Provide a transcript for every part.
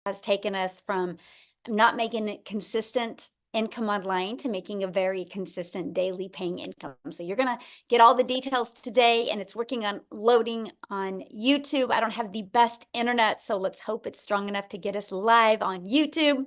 has taken us from not making it consistent income online to making a very consistent daily paying income. So you're going to get all the details today, and it's working on loading on YouTube. I don't have the best internet, so let's hope it's strong enough to get us live on YouTube.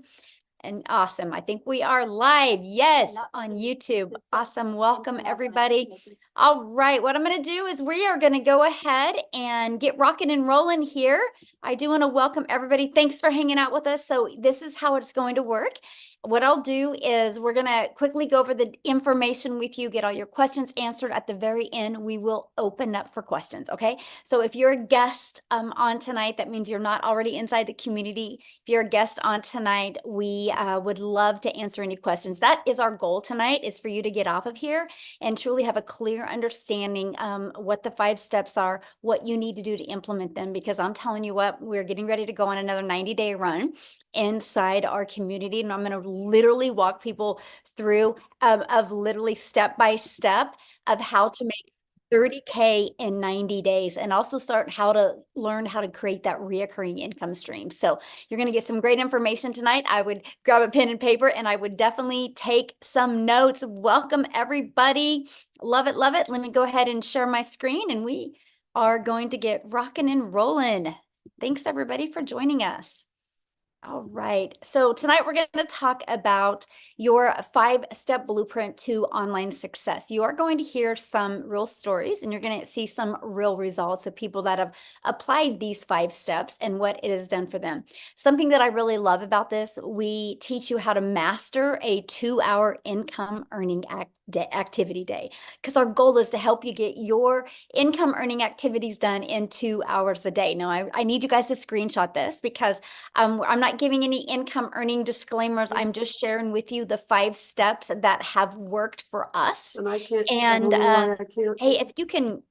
And awesome. I think we are live. Yes, on YouTube. Awesome. Welcome, everybody. All right. What I'm going to do is we are going to go ahead and get rocking and rolling here. I do want to welcome everybody. Thanks for hanging out with us. So this is how it's going to work. What I'll do is we're going to quickly go over the information with you, get all your questions answered. At the very end, we will open up for questions. Okay. So if you're a guest on tonight, that means you're not already inside the community. If you're a guest on tonight, we would love to answer any questions. That is our goal tonight, is for you to get off of here and truly have a clear understanding what the 5 steps are, what you need to do to implement them, because I'm telling you what, we're getting ready to go on another 90-day run inside our community, and I'm going to literally walk people through of literally step by step of how to make 30K in 90 days, and also start how to learn how to create that reoccurring income stream. So you're going to get some great information tonight. I would grab a pen and paper, and I would definitely take some notes. Welcome, everybody. Love it, love it. Let me go ahead and share my screen, and we are going to get rocking and rolling. Thanks, everybody, for joining us. All right. So tonight we're going to talk about your 5-step blueprint to online success. You are going to hear some real stories, and you're going to see some real results of people that have applied these 5 steps and what it has done for them. Something that I really love about this, we teach you how to master a 2-hour income earning activity day, because our goal is to help you get your income earning activities done in 2 hours a day. Now, I need you guys to screenshot this, because I'm not giving any income earning disclaimers. I'm just sharing with you the 5 steps that have worked for us. And I can't. And I can't. hey, if you can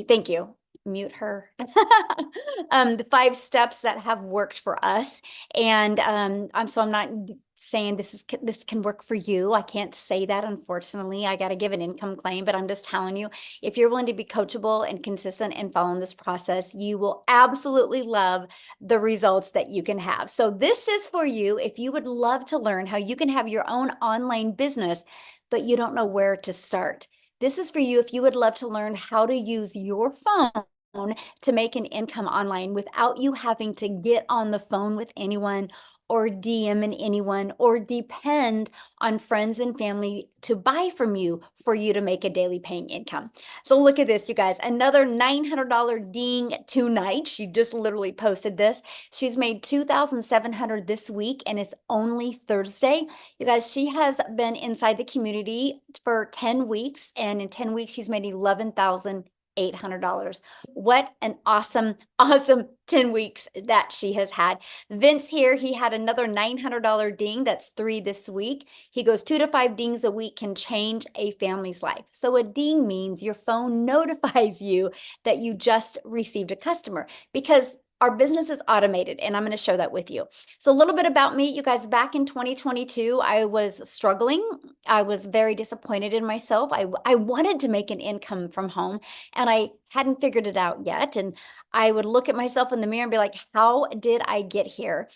thank you. Mute her. The 5 steps that have worked for us. And I'm not saying this can work for you. I can't say that, unfortunately. I got to give an income claim, but I'm just telling you, if you're willing to be coachable and consistent and following this process, you will absolutely love the results that you can have. So this is for you if you would love to learn how you can have your own online business, but you don't know where to start. This is for you if you would love to learn how to use your phone to make an income online without you having to get on the phone with anyone or DM anyone or depend on friends and family to buy from you for you to make a daily paying income. So look at this, you guys, another $900 ding tonight. She just literally posted this. She's made $2,700 this week, and it's only Thursday. You guys, she has been inside the community for 10 weeks, and in 10 weeks, she's made $11,800. What an awesome, awesome 10 weeks that she has had. Vince here, he had another $900 ding. That's 3 this week. He goes 2 to 5 dings a week can change a family's life. So a ding means your phone notifies you that you just received a customer, because our business is automated, and I'm going to show that with you. So a little bit about me, you guys. Back in 2022, I was struggling. I was very disappointed in myself. I wanted to make an income from home, and I hadn't figured it out yet. And I would look at myself in the mirror and be like, how did I get here?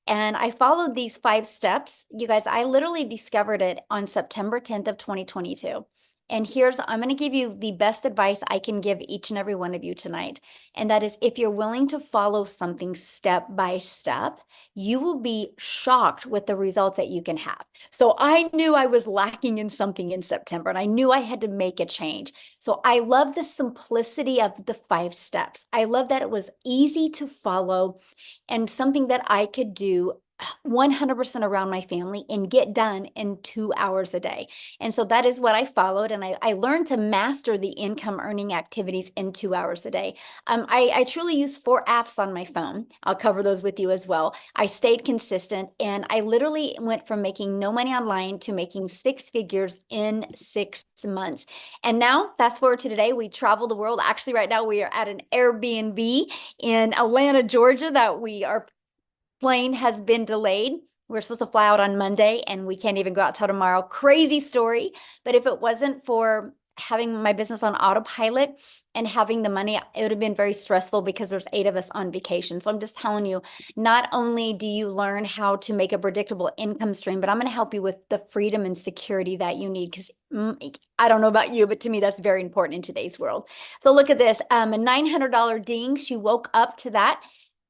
And I followed these 5 steps. You guys, I literally discovered it on September 10th of 2022. And I'm going to give you the best advice I can give each and every one of you tonight. And that is, if you're willing to follow something step by step, you will be shocked with the results that you can have. So I knew I was lacking in something in September, and I knew I had to make a change. So I love the simplicity of the 5 steps. I love that it was easy to follow and something that I could do 100% around my family and get done in 2 hours a day. And so that is what I followed. And I learned to master the income earning activities in 2 hours a day. I truly use 4 apps on my phone. I'll cover those with you as well. I stayed consistent, and I literally went from making no money online to making 6 figures in 6 months. And now, fast forward to today, we travel the world. Actually, right now we are at an Airbnb in Atlanta, Georgia, that our plane has been delayed. We're supposed to fly out on Monday, and we can't even go out till tomorrow. Crazy story. But if it wasn't for having my business on autopilot and having the money, it would have been very stressful because there's 8 of us on vacation. So I'm just telling you, not only do you learn how to make a predictable income stream, but I'm going to help you with the freedom and security that you need. Because I don't know about you, but to me, that's very important in today's world. So look at this, a $900 ding. She woke up to that.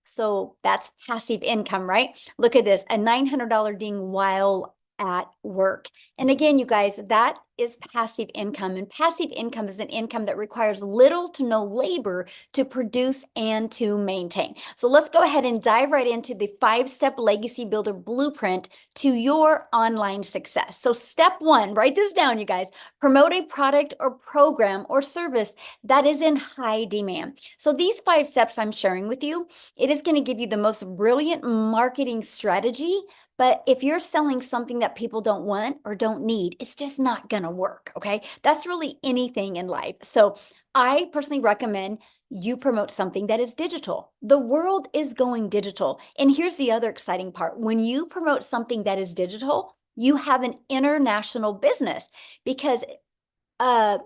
So that's passive income, right? Look at this, a $900 ding while at work. And again, you guys, that is passive income. And passive income is an income that requires little to no labor to produce and to maintain. So let's go ahead and dive right into the 5-step legacy builder blueprint to your online success. So step 1, write this down, you guys, promote a product or program or service that is in high demand. So these 5 steps I'm sharing with you, it is going to give you the most brilliant marketing strategy. But if you're selling something that people don't want or don't need, it's just not going to work. Okay. That's really anything in life. So I personally recommend you promote something that is digital. The world is going digital. And here's the other exciting part. When you promote something that is digital, you have an international business because a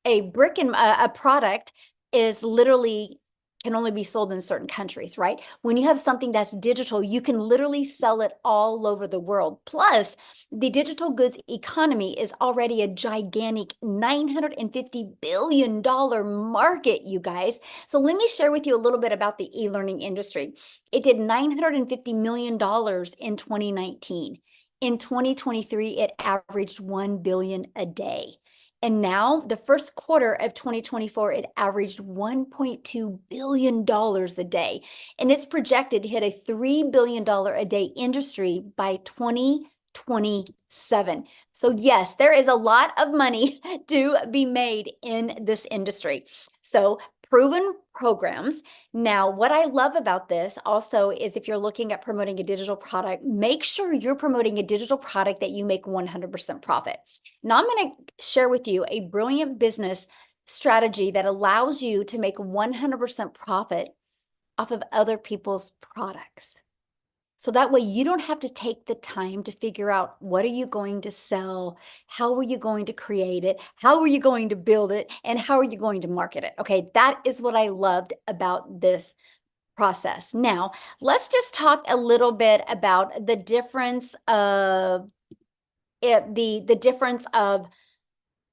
brick and a product is literally can only be sold in certain countries, right? When you have something that's digital, you can literally sell it all over the world. Plus, the digital goods economy is already a gigantic $950 billion market, you guys. So let me share with you a little bit about the e-learning industry. It did $950 million in 2019. In 2023, it averaged $1 billion a day. And now, the first quarter of 2024, it averaged $1.2 billion a day. And it's projected to hit a $3 billion a day industry by 2027. So yes, there is a lot of money to be made in this industry. So proven programs. Now, what I love about this also is if you're looking at promoting a digital product, make sure you're promoting a digital product that you make 100% profit. Now, I'm going to share with you a brilliant business strategy that allows you to make 100% profit off of other people's products. So that way you don't have to take the time to figure out what are you going to sell, how are you going to create it, how are you going to build it, and how are you going to market it. Okay, that is what I loved about this process. Now, let's just talk a little bit about the difference of the difference of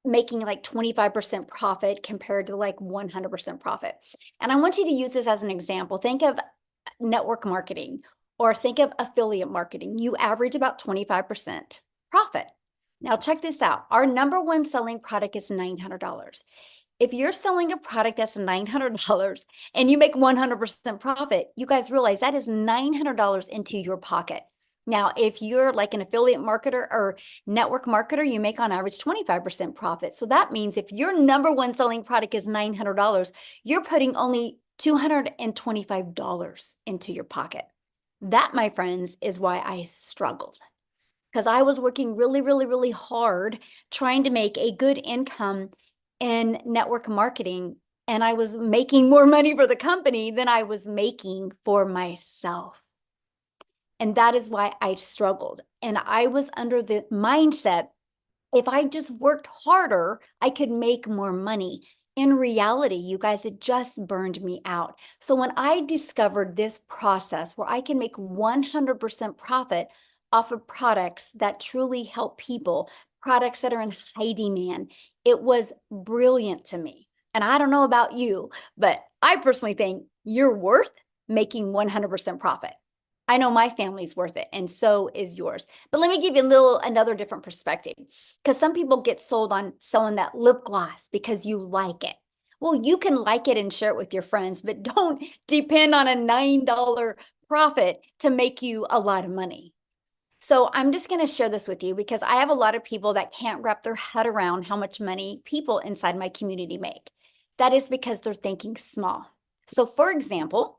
making like 25% profit compared to like 100% profit. And I want you to use this as an example. Think of network marketing or think of affiliate marketing. You average about 25% profit. Now check this out. Our number one selling product is $900. If you're selling a product that's $900 and you make 100% profit, you guys realize that is $900 into your pocket. Now, if you're like an affiliate marketer or network marketer, you make on average 25% profit. So that means if your number one selling product is $900, you're putting only $225 into your pocket. That, my friends, is why I struggled. Because I was working really, really, really hard trying to make a good income in network marketing. And I was making more money for the company than I was making for myself. And that is why I struggled. And I was under the mindset, if I just worked harder, I could make more money. In reality, you guys, it just burned me out. So when I discovered this process where I can make 100% profit off of products that truly help people, products that are in high demand, it was brilliant to me. And I don't know about you, but I personally think you're worth making 100% profit. I know my family's worth it, and so is yours. But let me give you another different perspective, because some people get sold on selling that lip gloss because you like it. Well, you can like it and share it with your friends, but don't depend on a $9 profit to make you a lot of money. So I'm just going to share this with you because I have a lot of people that can't wrap their head around how much money people inside my community make. That is because they're thinking small. So for example,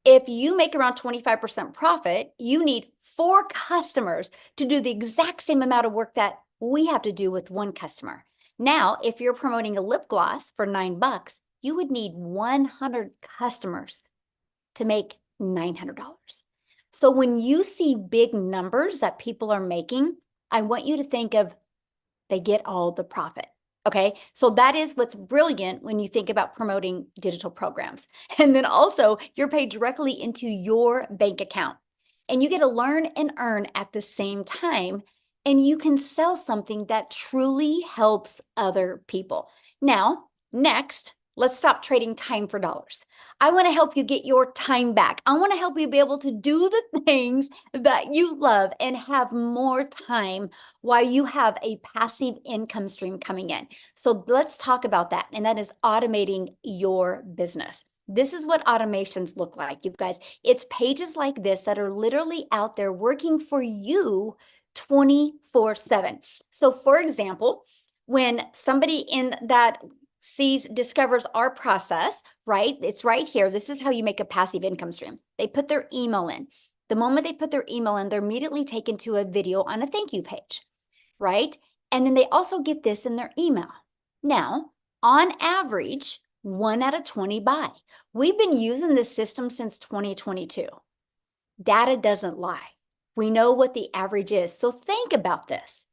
if you make around 25% profit, you need 4 customers to do the exact same amount of work that we have to do with 1 customer. Now, if you're promoting a lip gloss for $9, you would need 100 customers to make $900. So when you see big numbers that people are making, I want you to think of they get all the profit. Okay, so that is what's brilliant when you think about promoting digital programs. And then also, you're paid directly into your bank account. And you get to learn and earn at the same time. And you can sell something that truly helps other people. Now, next, let's stop trading time for dollars. I want to help you get your time back. I want to help you be able to do the things that you love and have more time while you have a passive income stream coming in. So let's talk about that. And that is automating your business. This is what automations look like, you guys. It's pages like this that are literally out there working for you 24/7. So for example, when somebody in that discovers our process, right? It's right here. This is how you make a passive income stream. They put their email in. The moment they put their email in, they're immediately taken to a video on a thank you page, right? And then they also get this in their email. Now, on average, 1 out of 20 buy. We've been using this system since 2022. Data doesn't lie. We know what the average is. So think about this.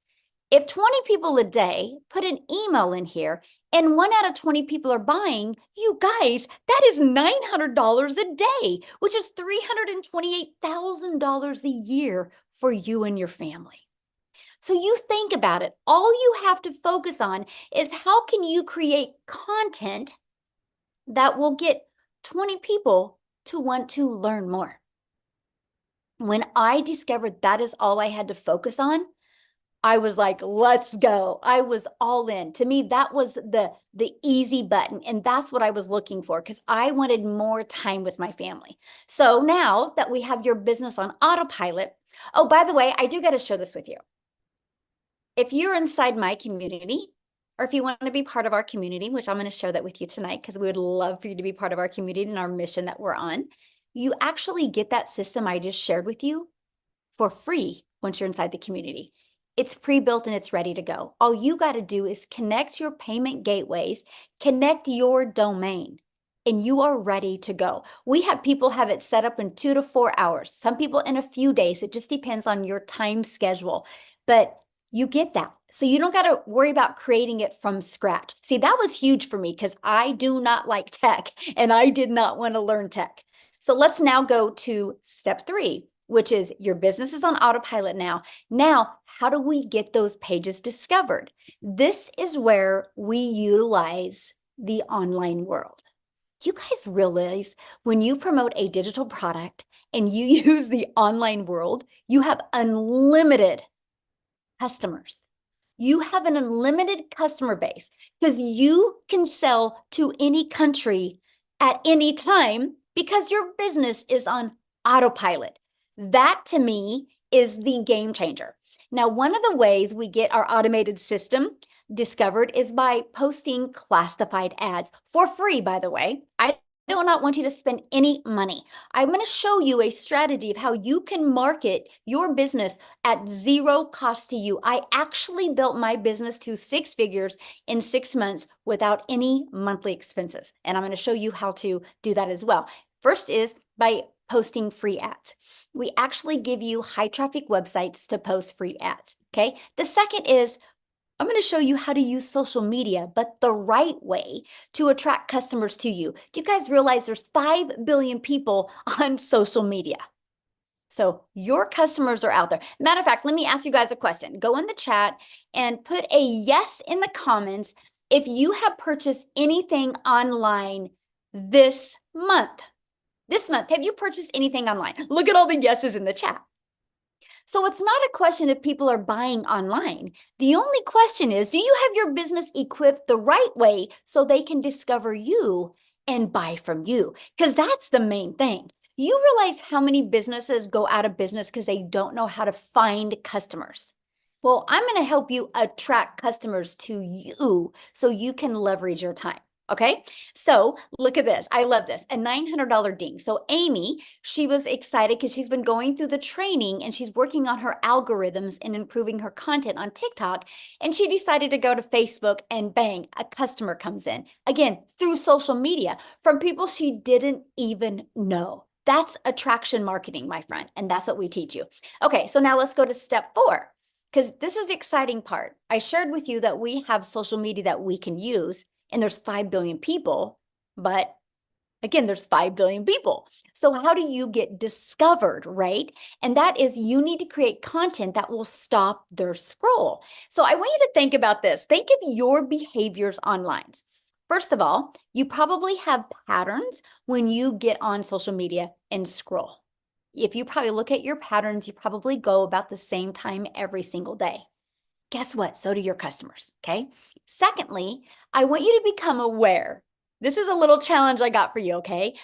If 20 people a day put an email in here and 1 out of 20 people are buying, you guys, that is $900 a day, which is $328,000 a year for you and your family. So you think about it. All you have to focus on is how can you create content that will get 20 people to want to learn more. When I discovered that is all I had to focus on, I was like, let's go. I was all in. To me, that was the easy button. And that's what I was looking for because I wanted more time with my family. So now that we have your business on autopilot, oh, by the way, I do got to share this with you. If you're inside my community, or if you want to be part of our community, which I'm going to share that with you tonight because we would love for you to be part of our community and our mission that we're on, you actually get that system I just shared with you for free once you're inside the community. It's pre-built and it's ready to go. All you got to do is connect your payment gateways, connect your domain, and you are ready to go. We have people have it set up in 2 to 4 hours. Some people in a few days. It just depends on your time schedule. But you get that. So you don't got to worry about creating it from scratch. See, that was huge for me because I do not like tech and I did not want to learn tech. So let's now go to step 3, which is your business is on autopilot now. Now, how do we get those pages discovered? This is where we utilize the online world. You guys realize when you promote a digital product and you use the online world, you have unlimited customers. You have an unlimited customer base because you can sell to any country at any time because your business is on autopilot. That to me is the game changer. Now, one of the ways we get our automated system discovered is by posting classified ads for free, by the way. I do not want you to spend any money. I'm going to show you a strategy of how you can market your business at zero cost to you. I actually built my business to 6 figures in 6 months without any monthly expenses. And I'm going to show you how to do that as well. First is by posting free ads. We actually give you high traffic websites to post free ads. Okay. The second is I'm going to show you how to use social media, but the right way to attract customers to you. Do you guys realize there's 5 billion people on social media? So your customers are out there. Matter of fact, let me ask you guys a question. Go in the chat and put a yes in the comments if you have purchased anything online this month. This month, have you purchased anything online? Look at all the yeses in the chat. So it's not a question if people are buying online. The only question is, do you have your business equipped the right way so they can discover you and buy from you? Because that's the main thing. You realize how many businesses go out of business because they don't know how to find customers. Well, I'm going to help you attract customers to you so you can leverage your time. Okay, so look at this. I love this. A $900 ding. So Amy, she was excited because she's been going through the training and she's working on her algorithms and improving her content on TikTok. And she decided to go to Facebook and bang, a customer comes in. Again, through social media from people she didn't even know. That's attraction marketing, my friend. And that's what we teach you. Okay, so now let's go to step 4. because this is the exciting part. I shared with you that we have social media that we can use, and there's 5 billion people, but again, there's 5 billion people. So how do you get discovered, right? And that is you need to create content that will stop their scroll. So I want you to think about this. Think of your behaviors online. First of all, you probably have patterns when you get on social media and scroll. If you probably look at your patterns, you probably go about the same time every single day. Guess what? So do your customers, okay? Secondly, I want you to become aware. This is a little challenge I got for you, okay?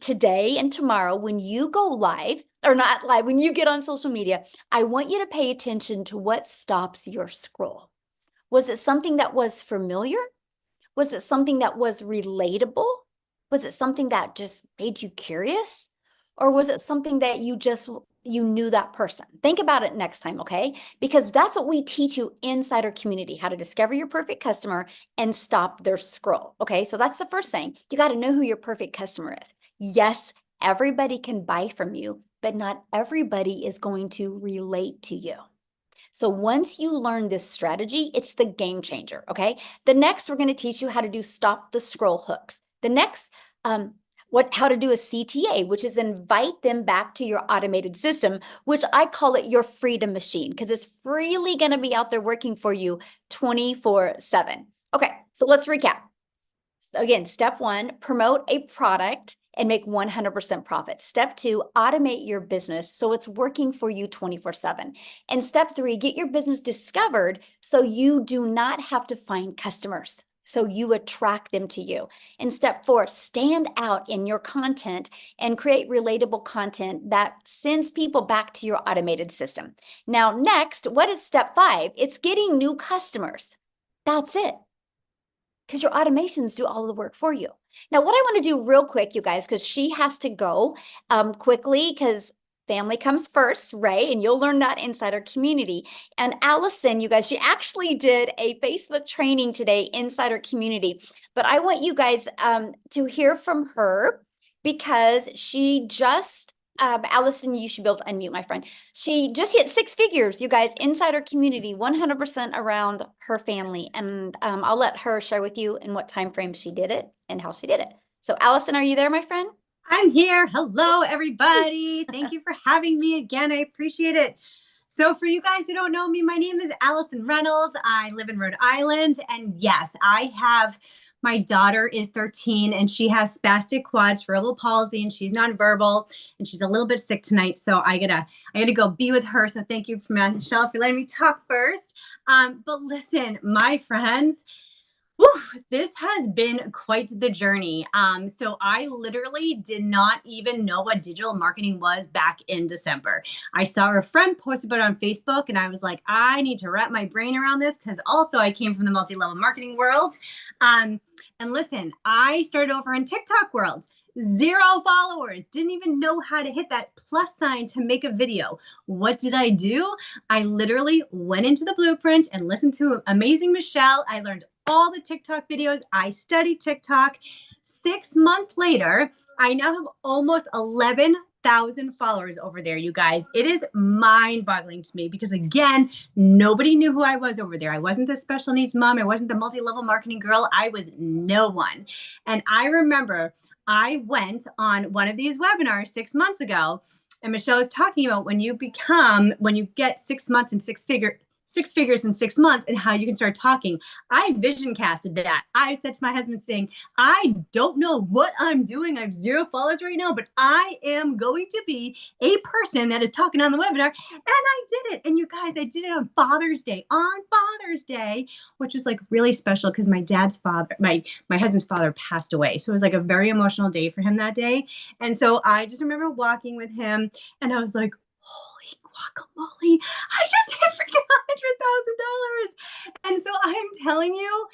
Today and tomorrow, when you go live, or not live, when you get on social media, I want you to pay attention to what stops your scroll. Was it something that was familiar? Was it something that was relatable? Was it something that just made you curious? Or was it something that you knew that person? Think about it next time, okay? Because that's what we teach you inside our community, how to discover your perfect customer and stop their scroll, okay? So that's the first thing. You got to know who your perfect customer is. Yes, everybody can buy from you, but not everybody is going to relate to you. So once you learn this strategy, it's the game changer, okay? The next, we're gonna teach you how to do stop the scroll hooks. The next, how to do a CTA, which is invite them back to your automated system, which I call it your freedom machine, because it's freely gonna be out there working for you 24/7. Okay, so let's recap. Again, step one, promote a product and make 100% profit. Step two, automate your business so it's working for you 24/7. And step three, get your business discovered so you do not have to find customers. So you attract them to you. And step four, stand out in your content and create relatable content that sends people back to your automated system. Now, next, what is step five? It's getting new customers. That's it, because your automations do all the work for you. Now, what I want to do real quick, you guys, because she has to go quickly because family comes first, right? And you'll learn that inside our community. And Allison, you guys, she actually did a Facebook training today inside our community. But I want you guys to hear from her because she just Allison, you should be able to unmute, my friend. She just hit 6 figures, you guys, inside our community, 100% around her family. And I'll let her share with you in what time frame she did it and how she did it. So Allison, are you there, my friend? I'm here. Hello, everybody. Thank you for having me again. I appreciate it. So for you guys who don't know me, my name is Allison Reynolds. I live in Rhode Island. And yes, my daughter is 13 and she has spastic quad cerebral palsy and she's nonverbal and she's a little bit sick tonight. So I gotta go be with her. So thank you, Michelle, for letting me talk first. But listen, my friends, whew, this has been quite the journey. So I literally did not even know what digital marketing was back in December. I saw a friend post about it on Facebook and I was like, I need to wrap my brain around this because also I came from the multi-level marketing world. And listen, I started over in TikTok world. 0 followers, didn't even know how to hit that plus sign to make a video. What did I do? I literally went into the blueprint and listened to Amazing Michelle. I learned all the TikTok videos. I studied TikTok. 6 months later, I now have almost 11,000 followers over there, you guys. It is mind-boggling to me because, again, nobody knew who I was over there. I wasn't the special needs mom. I wasn't the multi-level marketing girl. I was no one. And I remember I went on one of these webinars 6 months ago, and Michelle was talking about when you get 6 months and six figures in 6 months and how you can start talking. I vision casted that. I said to my husband saying, I don't know what I'm doing. I have 0 followers right now, but I am going to be a person that is talking on the webinar. And I did it. And you guys, I did it on Father's Day, which is like really special because my husband's father passed away. So it was like a very emotional day for him that day. And so I just remember walking with him and I was like, holy guacamole, I just hit freaking $100,000. And so I'm telling you,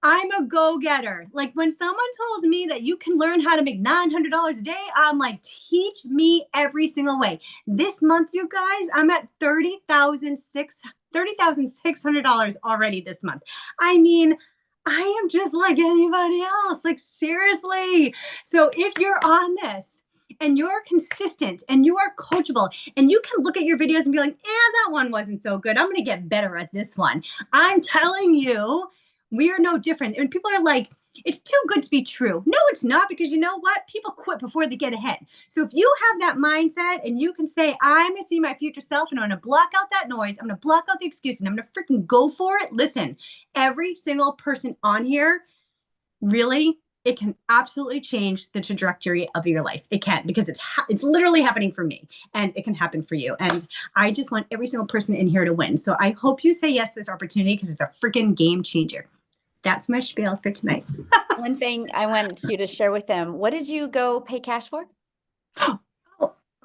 I'm a go-getter. Like when someone told me that you can learn how to make $900 a day, I'm like, teach me every single way. This month, you guys, I'm at $30,600 already this month. I mean, I am just like anybody else. Like seriously. So if you're on this and you're consistent and you are coachable and you can look at your videos and be like, that one wasn't so good. I'm going to get better at this one. I'm telling you, we are no different. And people are like, it's too good to be true. No, it's not, because you know what? People quit before they get ahead. So if you have that mindset and you can say, I'm going to see my future self and I'm going to block out that noise, I'm going to block out the excuses, and I'm going to freaking go for it. Listen, every single person on here, really, it can absolutely change the trajectory of your life. It can, because it's literally happening for me, and it can happen for you. And I just want every single person in here to win. So I hope you say yes to this opportunity, because it's a freaking game changer. That's my spiel for tonight. One thing I want you to share with them, what did you go pay cash for? Oh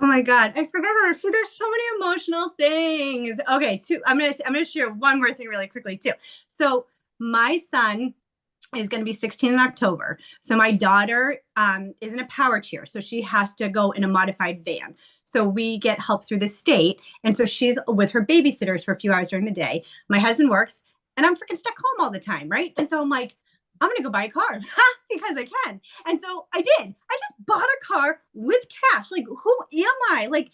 my God, I forgot about this. See, there's so many emotional things. Okay, I'm gonna share one more thing really quickly too. So my son is going to be 16 in October. So my daughter is in a power chair, so she has to go in a modified van. So we get help through the state, and so she's with her babysitters for a few hours during the day. My husband works, and I'm freaking stuck home all the time, right? And so I'm like, I'm gonna go buy a car because I can. And so I did. I just bought a car with cash. Like, who am I? Like,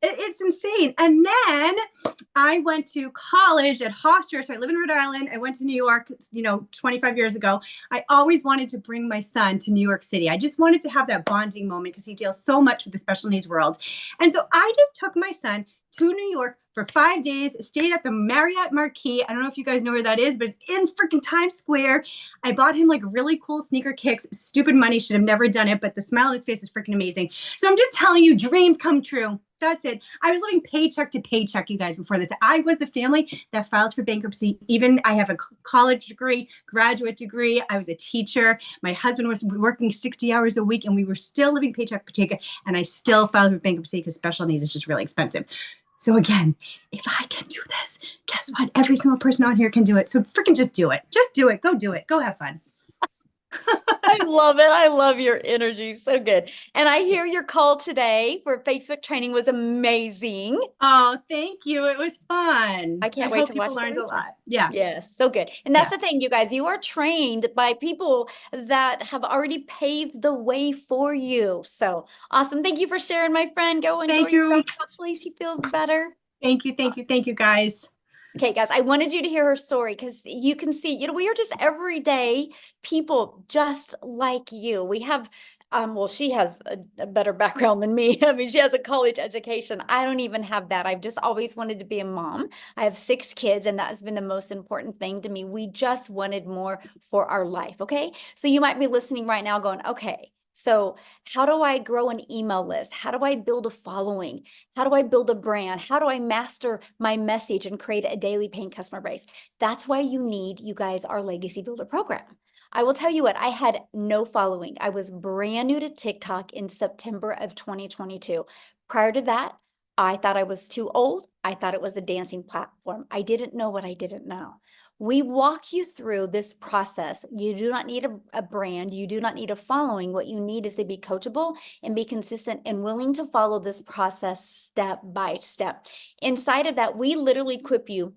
it's insane. And then I went to college at Hofstra. So I live in Rhode Island. I went to New York, 25 years ago. I always wanted to bring my son to New York City. I just wanted to have that bonding moment, because he deals so much with the special needs world. And so I just took my son to New York for 5 days, stayed at the Marriott Marquis. I don't know if you guys know where that is, but it's in freaking Times Square. I bought him like really cool sneaker kicks. Stupid money, should have never done it, but the smile on his face is freaking amazing. So I'm just telling you, dreams come true. That's it. I was living paycheck to paycheck, you guys, before this. I was the family that filed for bankruptcy. Even I have a college degree, graduate degree. I was a teacher. My husband was working 60 hours a week, and we were still living paycheck to paycheck. And I still filed for bankruptcy because special needs is just really expensive. So again, if I can do this, guess what? Every single person on here can do it. So freaking just do it. Just do it. Go do it. Go have fun. I love it. I love your energy. So good. And I hear your call today for Facebook training was amazing. Oh, thank you. It was fun. I I can't wait hope to people watch the learned a replay. lot. Yeah. Yes, so good. And that's Yeah. the thing, you guys, you are trained by people that have already paved the way for you. So awesome. Thank you for sharing, my friend. Go enjoy Thank your you. run. Hopefully she feels better. Thank you. Thank you. Thank you, guys. Okay, guys, I wanted you to hear her story because you can see, we are just everyday people just like you. We have, well, she has a better background than me. I mean, she has a college education. I don't even have that. I've just always wanted to be a mom. I have 6 kids, and that has been the most important thing to me. We just wanted more for our life, okay? So you might be listening right now going, okay, so how do I grow an email list? How do I build a following? How do I build a brand? How do I master my message and create a daily paying customer base? That's why you guys, our Legacy Builder program. I will tell you what, I had no following. I was brand new to TikTok in September of 2022. Prior to that, I thought I was too old. I thought it was a dancing platform. I didn't know what I didn't know. We walk you through this process. You do not need a brand. You do not need a following. What you need is to be coachable and be consistent and willing to follow this process step by step. Inside of that, we literally equip you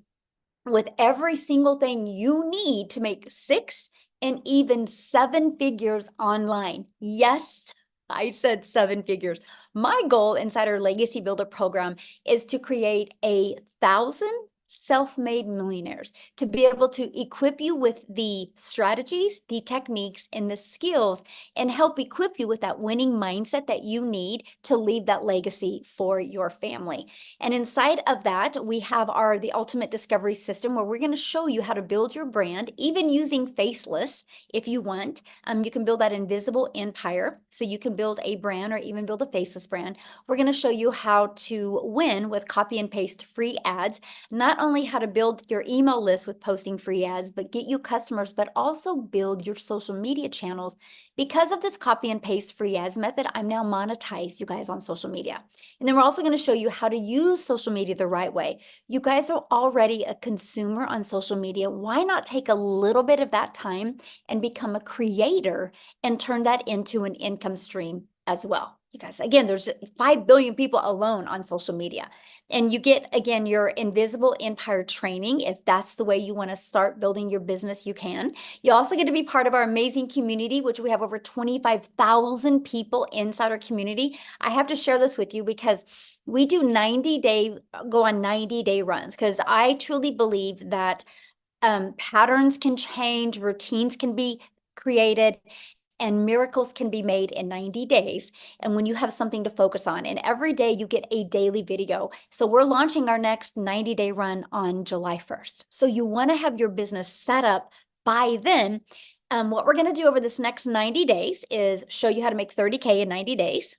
with every single thing you need to make 6 and even 7 figures online. Yes, I said 7 figures. My goal inside our Legacy Builder program is to create 1,000 self-made millionaires, to be able to equip you with the strategies, the techniques, and the skills, and help equip you with that winning mindset that you need to leave that legacy for your family. And inside of that, we have the ultimate discovery system, where we're going to show you how to build your brand, even using faceless if you want. You can build that invisible empire, so you can build a brand or even build a faceless brand. We're going to show you how to win with copy and paste free ads, not only how to build your email list with posting free ads, but get you customers, but also build your social media channels. Because of this copy and paste free ads method, I'm now monetized, you guys, on social media. And then we're also going to show you how to use social media the right way. You guys are already a consumer on social media. Why not take a little bit of that time and become a creator and turn that into an income stream as well? You guys, again, there's 5 billion people alone on social media. And you get, again, your invisible empire training. If that's the way you want to start building your business, you can. You also get to be part of our amazing community, which we have over 25,000 people inside our community. I have to share this with you because we do go on 90-day runs, because I truly believe that patterns can change, routines can be created, and miracles can be made in 90 days. And when you have something to focus on, and every day you get a daily video. So we're launching our next 90-day run on July 1st. So you want to have your business set up by then. What we're going to do over this next 90 days is show you how to make 30K in 90 days.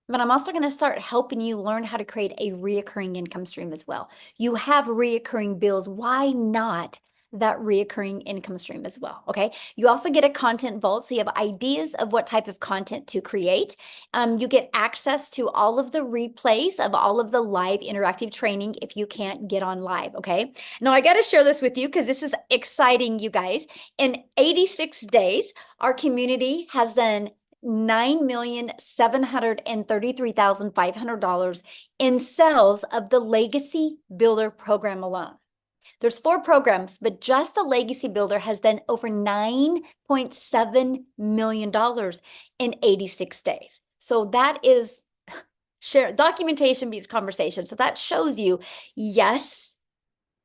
But I'm also going to start helping you learn how to create a reoccurring income stream as well. You have reoccurring bills. Why not that reoccurring income stream as well? Okay. You also get a content vault. So you have ideas of what type of content to create. You get access to all of the replays of all of the live interactive training if you can't get on live. Okay. Now I got to share this with you because this is exciting, you guys. In 86 days, our community has done $9,733,500 in sales of the Legacy Builder program alone. There's 4 programs, but just the Legacy Builder has done over $9.7 million in 86 days. So that is documentation beats conversation. So that shows you, yes,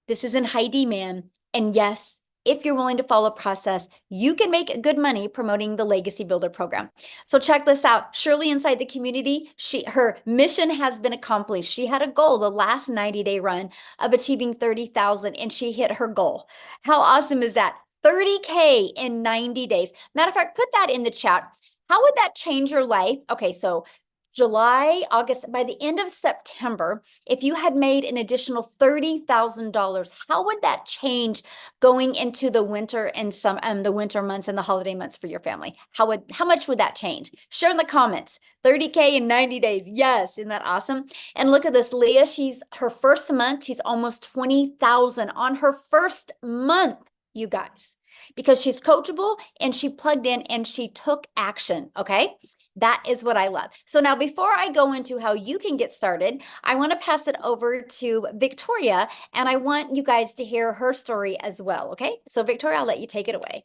this is in high demand. And yes, if you're willing to follow process, you can make good money promoting the Legacy Builder program. So check this out. Shirley inside the community, her mission has been accomplished. She had a goal the last 90-day run of achieving 30,000, and she hit her goal. How awesome is that? 30K in 90 days. Matter of fact, put that in the chat. How would that change your life? Okay, so July, August, by the end of September, if you had made an additional $30,000, how would that change going into the winter and the winter months and the holiday months for your family? How much would that change? Share in the comments. 30K in 90 days. Yes, isn't that awesome? And look at this, Leah. Her first month, she's almost 20,000 on her first month, you guys, because she's coachable and she plugged in and she took action. Okay. That is what I love. So now, before I go into how you can get started, I want to pass it over to Victoria, and I want you guys to hear her story as well. Okay. So Victoria, I'll let you take it away.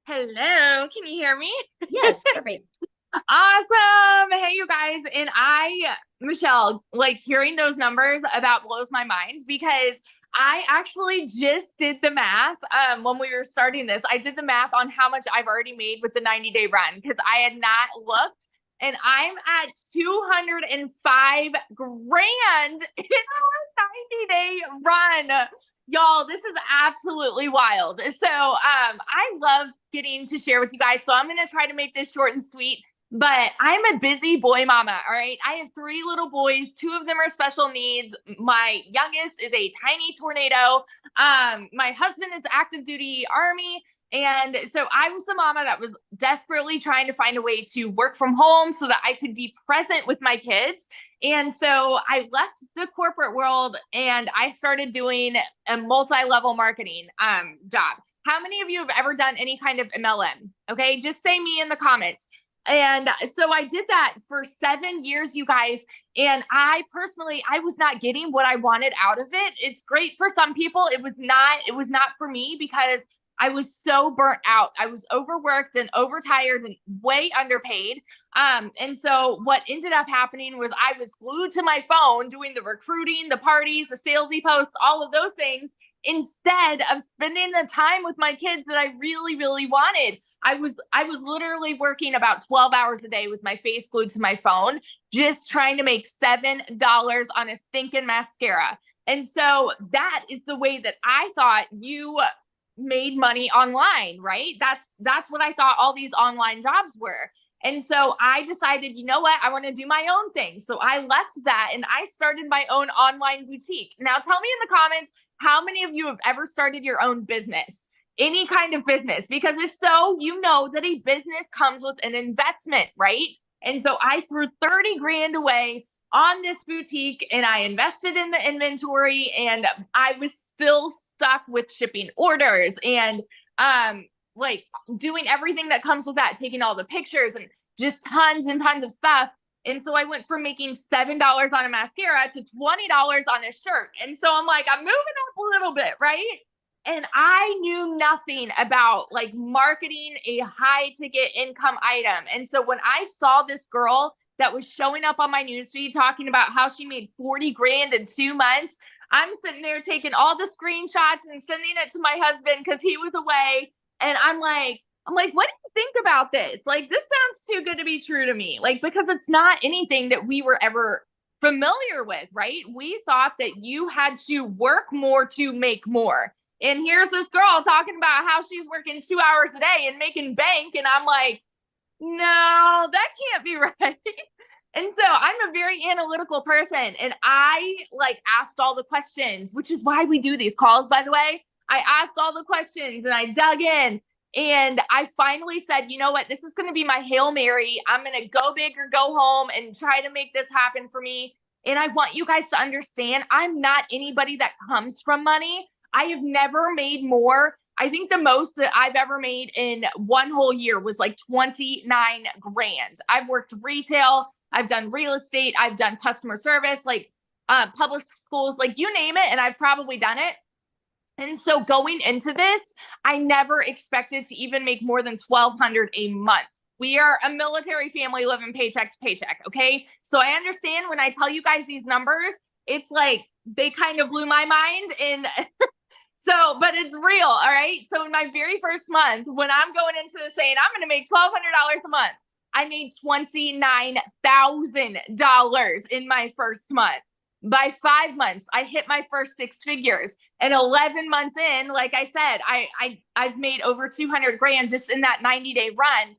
Hello, can you hear me? Yes, perfect. Awesome. Hey, you guys. And Michelle, like hearing those numbers about blows my mind because I actually just did the math. When we were starting this, I did the math on how much I've already made with the 90-day run because I had not looked. And I'm at 205 grand in our 90-day run. Y'all, this is absolutely wild. So I love getting to share with you guys. So I'm going to try to make this short and sweet. But I'm a busy boy mama, all right? I have 3 little boys. 2 of them are special needs. My youngest is a tiny tornado. My husband is active duty Army. And so I was the mama that was desperately trying to find a way to work from home so that I could be present with my kids. And so I left the corporate world and I started doing a multi-level marketing job. How many of you have ever done any kind of MLM? Okay, just say me in the comments. And so I did that for 7 years, you guys. And I was not getting what I wanted out of it. It's great for some people. It was not for me because I was so burnt out. I was overworked and overtired and way underpaid. And so what ended up happening was I was glued to my phone doing the recruiting, the parties, the salesy posts, all of those things, instead of spending the time with my kids that I really, really wanted. I was literally working about 12 hours a day with my face glued to my phone, just trying to make $7 on a stinking mascara. And so that is the way that I thought you made money online, right? That's what I thought all these online jobs were. And so I decided, you know what? I want to do my own thing. So I left that and I started my own online boutique. Now tell me in the comments, how many of you have ever started your own business? Any kind of business? Because if so, you know that a business comes with an investment, right? And so I threw 30 grand away on this boutique and I invested in the inventory and I was still stuck with shipping orders and like doing everything that comes with that, taking all the pictures. And just tons and tons of stuff. And so I went from making $7 on a mascara to $20 on a shirt. And so I'm like, I'm moving up a little bit, right? And I knew nothing about like marketing a high ticket income item. And so when I saw this girl that was showing up on my newsfeed talking about how she made 40 grand in 2 months, I'm sitting there taking all the screenshots and sending it to my husband because he was away. And I'm like, what do you think about this? Like, this sounds too good to be true to me. Like, because it's not anything that we were ever familiar with, right? We thought that you had to work more to make more. And here's this girl talking about how she's working 2 hours a day and making bank. And I'm like, no, that can't be right. And so I'm a very analytical person, and I like asked all the questions, which is why we do these calls, by the way. I asked all the questions and I dug in, and I finally said, you know what, this is going to be my Hail Mary. I'm going to go big or go home and try to make this happen for me. And I want you guys to understand, I'm not anybody that comes from money. I have never made more. I think the most that I've ever made in one whole year was like 29 grand. I've worked retail, I've done real estate, I've done customer service, like public schools, like you name it, and I've probably done it. And so going into this, I never expected to even make more than $1,200 a month. We are a military family living paycheck to paycheck. Okay. So I understand when I tell you guys these numbers, it's like they kind of blew my mind. And so, but it's real. All right. So in my very first month, when I'm going into this saying I'm going to make $1,200 a month, I made $29,000 in my first month. By 5 months, I hit my first 6 figures. And 11 months in, like I said, I've made over 200 grand just in that 90-day run.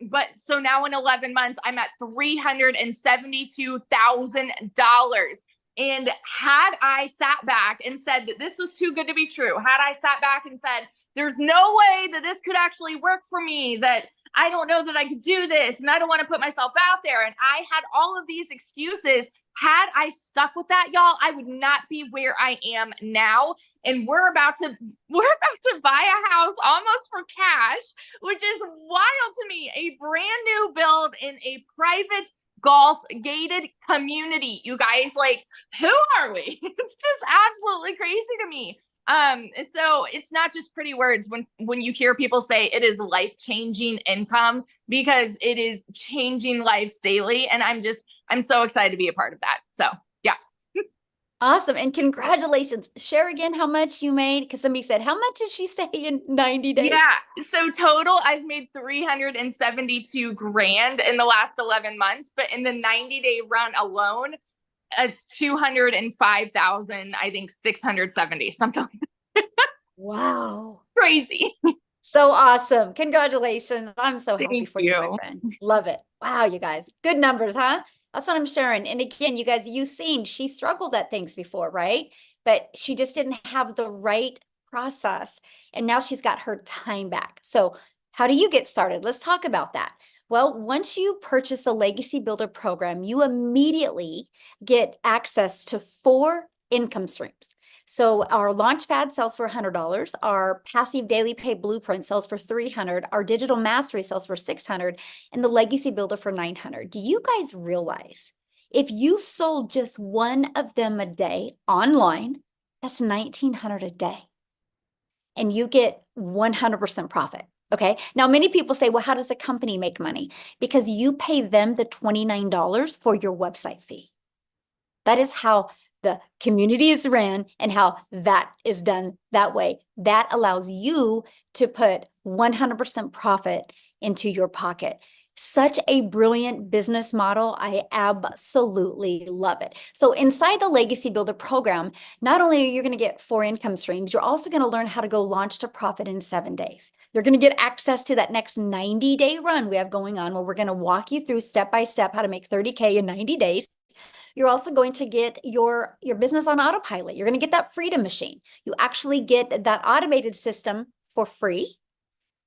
But so now in 11 months, I'm at $372,000. And had I sat back and said that this was too good to be true, had I sat back and said, there's no way that this could actually work for me, that I don't know that I could do this, and I don't want to put myself out there, and I had all of these excuses, had I stuck with that, y'all, I would not be where I am now. And we're about to buy a house almost for cash, which is wild to me. A brand new build in a private golf gated community, you guys. Like, who are we? It's just absolutely crazy to me. So it's not just pretty words when you hear people say it is life-changing income, because it is changing lives daily. And I'm so excited to be a part of that. So yeah. Awesome. And congratulations. Share again how much you made, because somebody said, how much did she say in 90 days? Yeah. So total, I've made 372 grand in the last 11 months, but in the 90-day run alone, it's 205,000, I think 670, something like that. Wow. Crazy. So awesome. Congratulations. I'm so happy Thank for you, my friend. Love it. Wow, you guys. Good numbers, huh? That's what I'm sharing. And again, you guys, you've seen she struggled at things before, right? But she just didn't have the right process. And now she's got her time back. So how do you get started? Let's talk about that. Well, once you purchase a Legacy Builder program, you immediately get access to 4 income streams. So our Launchpad sells for $100. Our Passive Daily Pay Blueprint sells for $300. Our Digital Mastery sells for $600, and the Legacy Builder for $900. Do you guys realize if you sold just one of them a day online, that's $1,900 a day, and you get 100% profit? Okay. Now, many people say, well, how does a company make money? Because you pay them the $29 for your website fee. That is how the community is ran and how that is done that way. That allows you to put 100% profit into your pocket. Such a brilliant business model. I absolutely love it. So inside the Legacy Builder program, not only are you going to get 4 income streams, you're also going to learn how to go launch to profit in 7 days. You're going to get access to that next 90-day run we have going on, where we're going to walk you through step by step how to make 30K in 90 days. You're also going to get your business on autopilot. You're going to get that Freedom Machine. You actually get that automated system for free.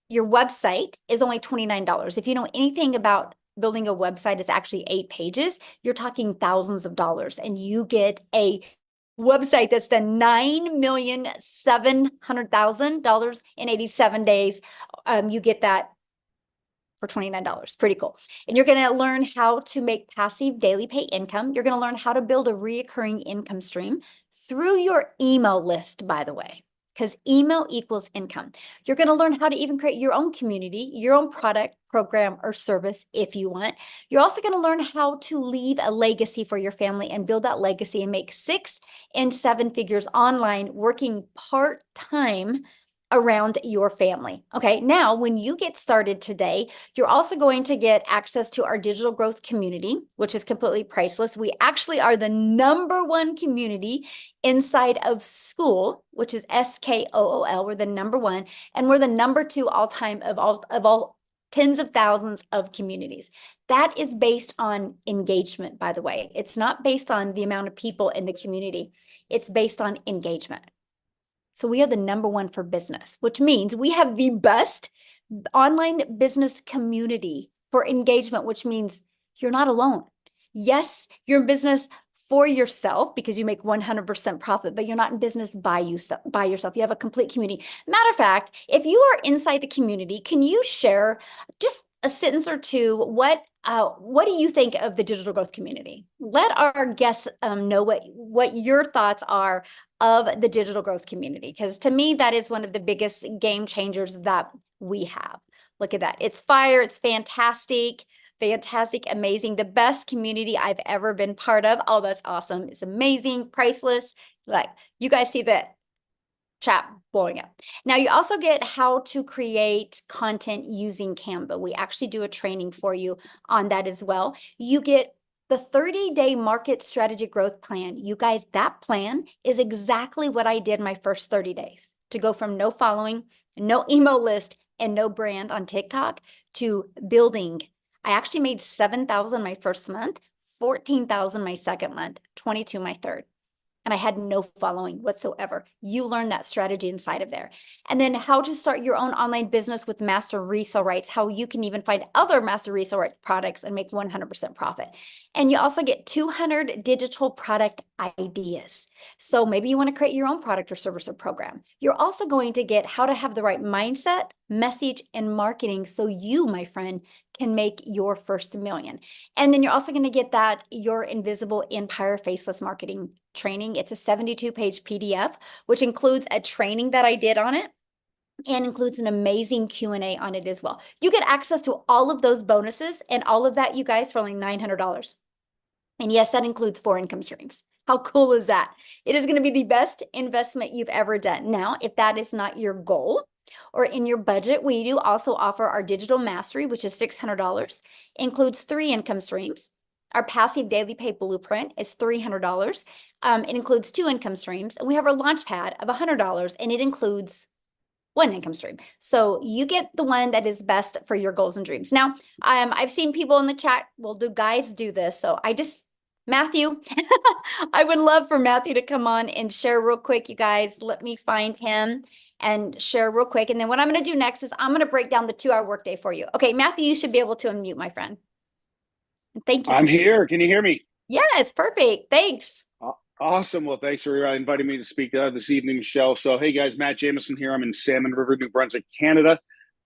Your website is only $29. If you know anything about building a website, it's actually 8 pages. You're talking thousands of dollars, and you get a website that's done $9,700,000 in 87 days. You get that for $29. Pretty cool. And you're going to learn how to make passive daily pay income. You're going to learn how to build a reoccurring income stream through your email list, by the way, because email equals income. You're going to learn how to even create your own community, your own product, program, or service if you want. You're also going to learn how to leave a legacy for your family and build that legacy and make 6 and 7 figures online working part-time around your family. Okay, now when you get started today, you're also going to get access to our digital growth community, which is completely priceless. We actually are the #1 community inside of school, which is SKOOL. We're the #1, and we're the #2 all-time of all tens of thousands of communities. That is based on engagement, by the way. It's not based on the amount of people in the community. It's based on engagement. So we are the #1 for business, which means we have the best online business community for engagement, which means you're not alone. Yes, you're in business for yourself because you make 100% profit, but you're not in business by yourself. You have a complete community. Matter of fact, if you are inside the community, can you share just a sentence or two? What do you think of the digital growth community? Let our guests know what your thoughts are of the digital growth community, because to me, that is one of the biggest game changers that we have. Look at that. It's fire. It's fantastic. Fantastic, amazing, the best community I've ever been part of. Oh, that's awesome. It's amazing, priceless. Like, you guys see that chat blowing up. Now, you also get how to create content using Canva. We actually do a training for you on that as well. You get the 30-day market strategy growth plan. You guys, that plan is exactly what I did my first 30 days to go from no following, no email list, and no brand on TikTok to building. I actually made 7,000 my first month, 14,000 my second month, 22 my third. And I had no following whatsoever. You learn that strategy inside of there. And then how to start your own online business with master resale rights, how you can even find other master resale rights products and make 100% profit. And you also get 200 digital product ideas. So maybe you want to create your own product or service or program. You're also going to get how to have the right mindset, message, and marketing so you, my friend, can make your first million. And then you're also going to get that Your Invisible Empire Faceless Marketing training. It's a 72-page PDF, which includes a training that I did on it and includes an amazing Q&A on it as well. You get access to all of those bonuses and all of that, you guys, for only $900. And yes, that includes 4 income streams. How cool is that? It is going to be the best investment you've ever done. Now, if that is not your goal or in your budget, we do also offer our digital mastery, which is $600, includes 3 income streams. Our passive daily pay blueprint is $300. It includes 2 income streams. And we have our launch pad of $100, and it includes 1 income stream. So you get the one that is best for your goals and dreams. Now, I've seen people in the chat, well, do guys do this? So Matthew, I would love for Matthew to come on and share real quick, you guys. Let me find him and share real quick. And then what I'm going to do next is I'm going to break down the 2-hour workday for you. Okay, Matthew, you should be able to unmute, my friend. Thank you. I'm here. Can you hear me? Yes, perfect. Thanks. Awesome. Well, thanks for inviting me to speak this evening, Michelle. So, hey guys, Matt Jameson here. I'm in Salmon River, New Brunswick, Canada.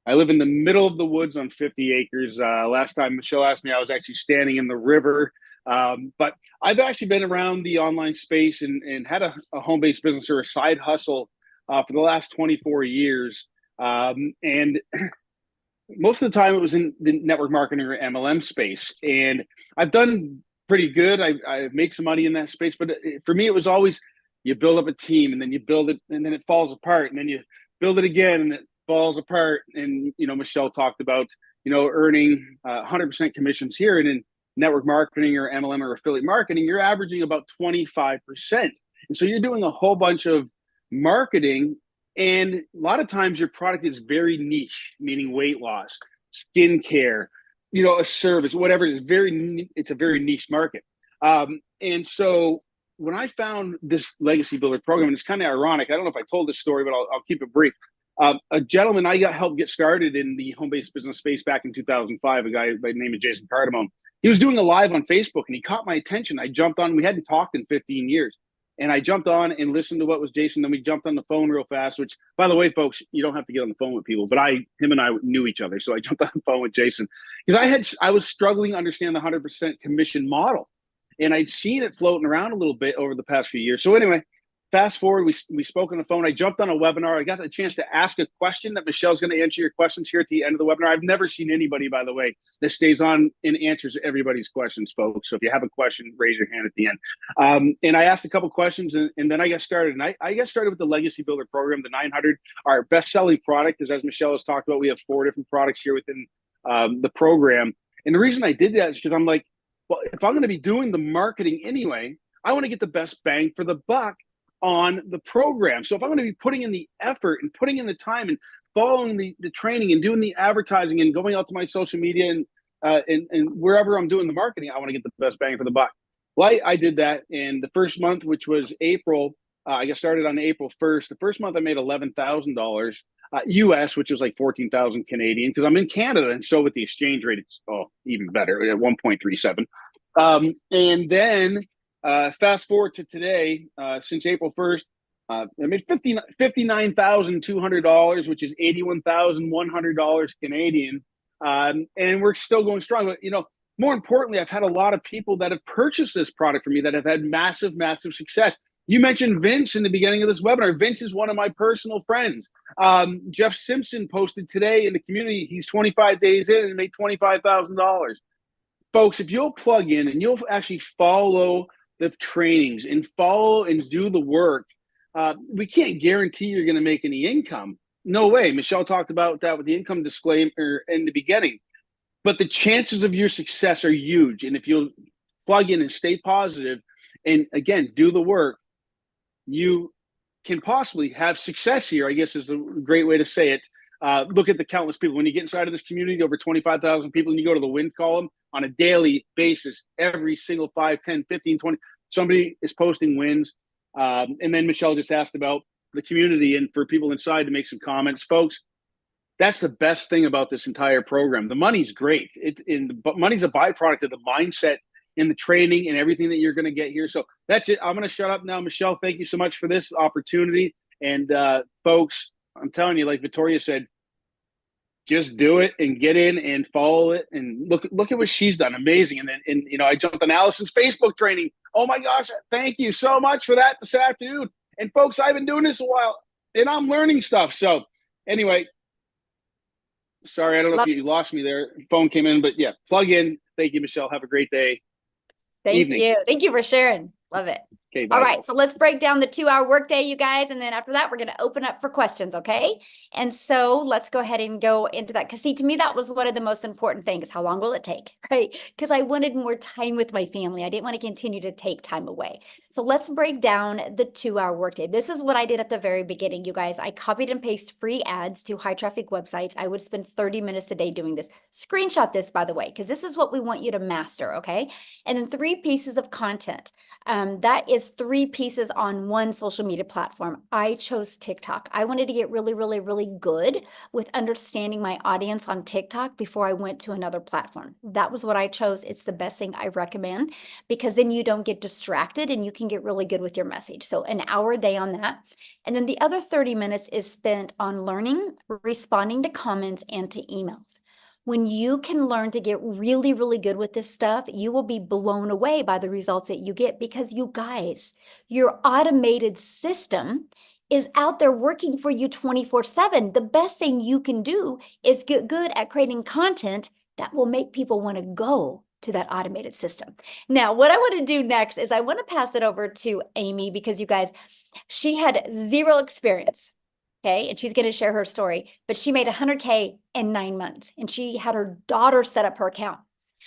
I live in the middle of the woods on 50 acres. Last time Michelle asked me, I was actually standing in the river. But I've actually been around the online space and had a home-based business or a side hustle for the last 24 years. And most of the time it was in the network marketing or MLM space. And I've done pretty good. I made some money in that space, but for me, it was always, you build up a team and then you build it and then it falls apart and then you build it again and it falls apart. And, Michelle talked about, earning 100% commissions here, and in network marketing or MLM or affiliate marketing, you're averaging about 25%. And so you're doing a whole bunch of marketing, and a lot of times your product is very niche, meaning weight loss, skincare, a service, whatever it is, it's a very niche market. And so when I found this Legacy Builder program, and it's kind of ironic, I don't know if I told this story, but I'll keep it brief. A gentleman I got helped get started in the home-based business space back in 2005, a guy by the name of Jason Cardamone. He was doing a live on Facebook and he caught my attention. I jumped on, we hadn't talked in 15 years. And I jumped on and listened to what was Jason. Then we jumped on the phone real fast, which, by the way, folks, you don't have to get on the phone with people, but him and I knew each other. So I jumped on the phone with Jason because I was struggling to understand the 100% commission model. And I'd seen it floating around a little bit over the past few years. So anyway, fast forward, we spoke on the phone. I jumped on a webinar. I got the chance to ask a question that Michelle's going to answer your questions here at the end of the webinar. I've never seen anybody, by the way, that stays on and answers everybody's questions, folks. So if you have a question, raise your hand at the end. And I asked a couple questions, and then I got started. And I got started with the Legacy Builder program, the 900. Our best-selling product is, as Michelle has talked about, we have 4 different products here within the program. And the reason I did that is because I'm like, well, if I'm going to be doing the marketing anyway, I want to get the best bang for the buck on the program. So if I'm going to be putting in the effort and putting in the time and following the training and doing the advertising and going out to my social media and wherever I'm doing the marketing, I want to get the best bang for the buck. Well, I did that. And the first month, which was April, I got started on April 1st. The first month I made $11,000 US, which was like 14,000 Canadian, because I'm in Canada. And so with the exchange rate, it's even better at 1.37. And then fast forward to today, since April 1st, I made $59,200, which is $81,100 Canadian. And we're still going strong. But, more importantly, I've had a lot of people that have purchased this product from me that have had massive, massive success. You mentioned Vince in the beginning of this webinar. Vince is one of my personal friends. Jeff Simpson posted today in the community, he's 25 days in and made $25,000. Folks, if you'll plug in and you'll actually follow the trainings and follow and do the work, we can't guarantee you're going to make any income. No way. Michelle talked about that with the income disclaimer in the beginning. But the chances of your success are huge. And if you'll plug in and stay positive and, again, do the work, you can possibly have success here, I guess is a great way to say it. Look at the countless people. When you get inside of this community, over 25,000 people, and you go to the win column on a daily basis, every single 5, 10, 15, 20, somebody is posting wins. And then Michelle just asked about the community and for people inside to make some comments. Folks, that's the best thing about this entire program. The money's great. But money's a byproduct of the mindset and the training and everything that you're going to get here. So that's it. I'm going to shut up now. Michelle, thank you so much for this opportunity. And folks, I'm telling you, like Victoria said, just do it and get in and follow it and look at what she's done. Amazing. And then, I jumped on Allison's Facebook training. Oh my gosh. Thank you so much for that this afternoon. And folks, I've been doing this a while and I'm learning stuff. So anyway, sorry, I don't know if you lost me there. Phone came in, but yeah, plug in. Thank you, Michelle. Have a great day. Thank you. Thank you for sharing. Love it. Okay, bye. All right, so let's break down the 2-hour workday, you guys. And then after that, we're going to open up for questions, okay? And so let's go ahead and go into that. Because see, to me, that was one of the most important things. How long will it take, right? Because I wanted more time with my family. I didn't want to continue to take time away. So let's break down the 2-hour workday. This is what I did at the very beginning, you guys. I copied and pasted free ads to high traffic websites. I would spend 30 minutes a day doing this. Screenshot this, by the way, because this is what we want you to master, okay? And then 3 pieces of content. That is 3 pieces on one social media platform. I chose TikTok. I wanted to get really, really, really good with understanding my audience on TikTok before I went to another platform. That was what I chose. It's the best thing I recommend because then you don't get distracted and you can get really good with your message. So an hour a day on that. And then the other 30 minutes is spent on learning, responding to comments and to emails. When you can learn to get really, really good with this stuff, you will be blown away by the results that you get because you guys, your automated system is out there working for you 24/7. The best thing you can do is get good at creating content that will make people want to go to that automated system. Now, what I want to do next is I want to pass it over to Amy because you guys, she had 0 experience. Okay, and she's going to share her story, but she made 100K in 9 months and she had her daughter set up her account.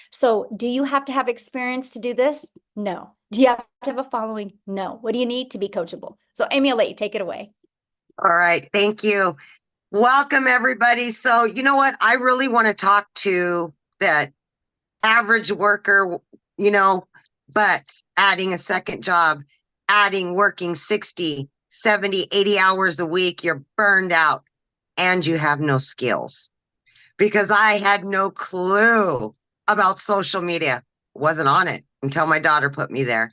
So do you have to have experience to do this? No. Do you have to have a following? No. What do you need to be coachable? So Amy, I'll let you take it away. All right. Thank you. Welcome, everybody. So you know what? I really want to talk to that average worker, but adding a second job, working 60, 70, 80 hours a week, you're burned out and you have no skills. Because I had no clue about social media. Wasn't on it until my daughter put me there.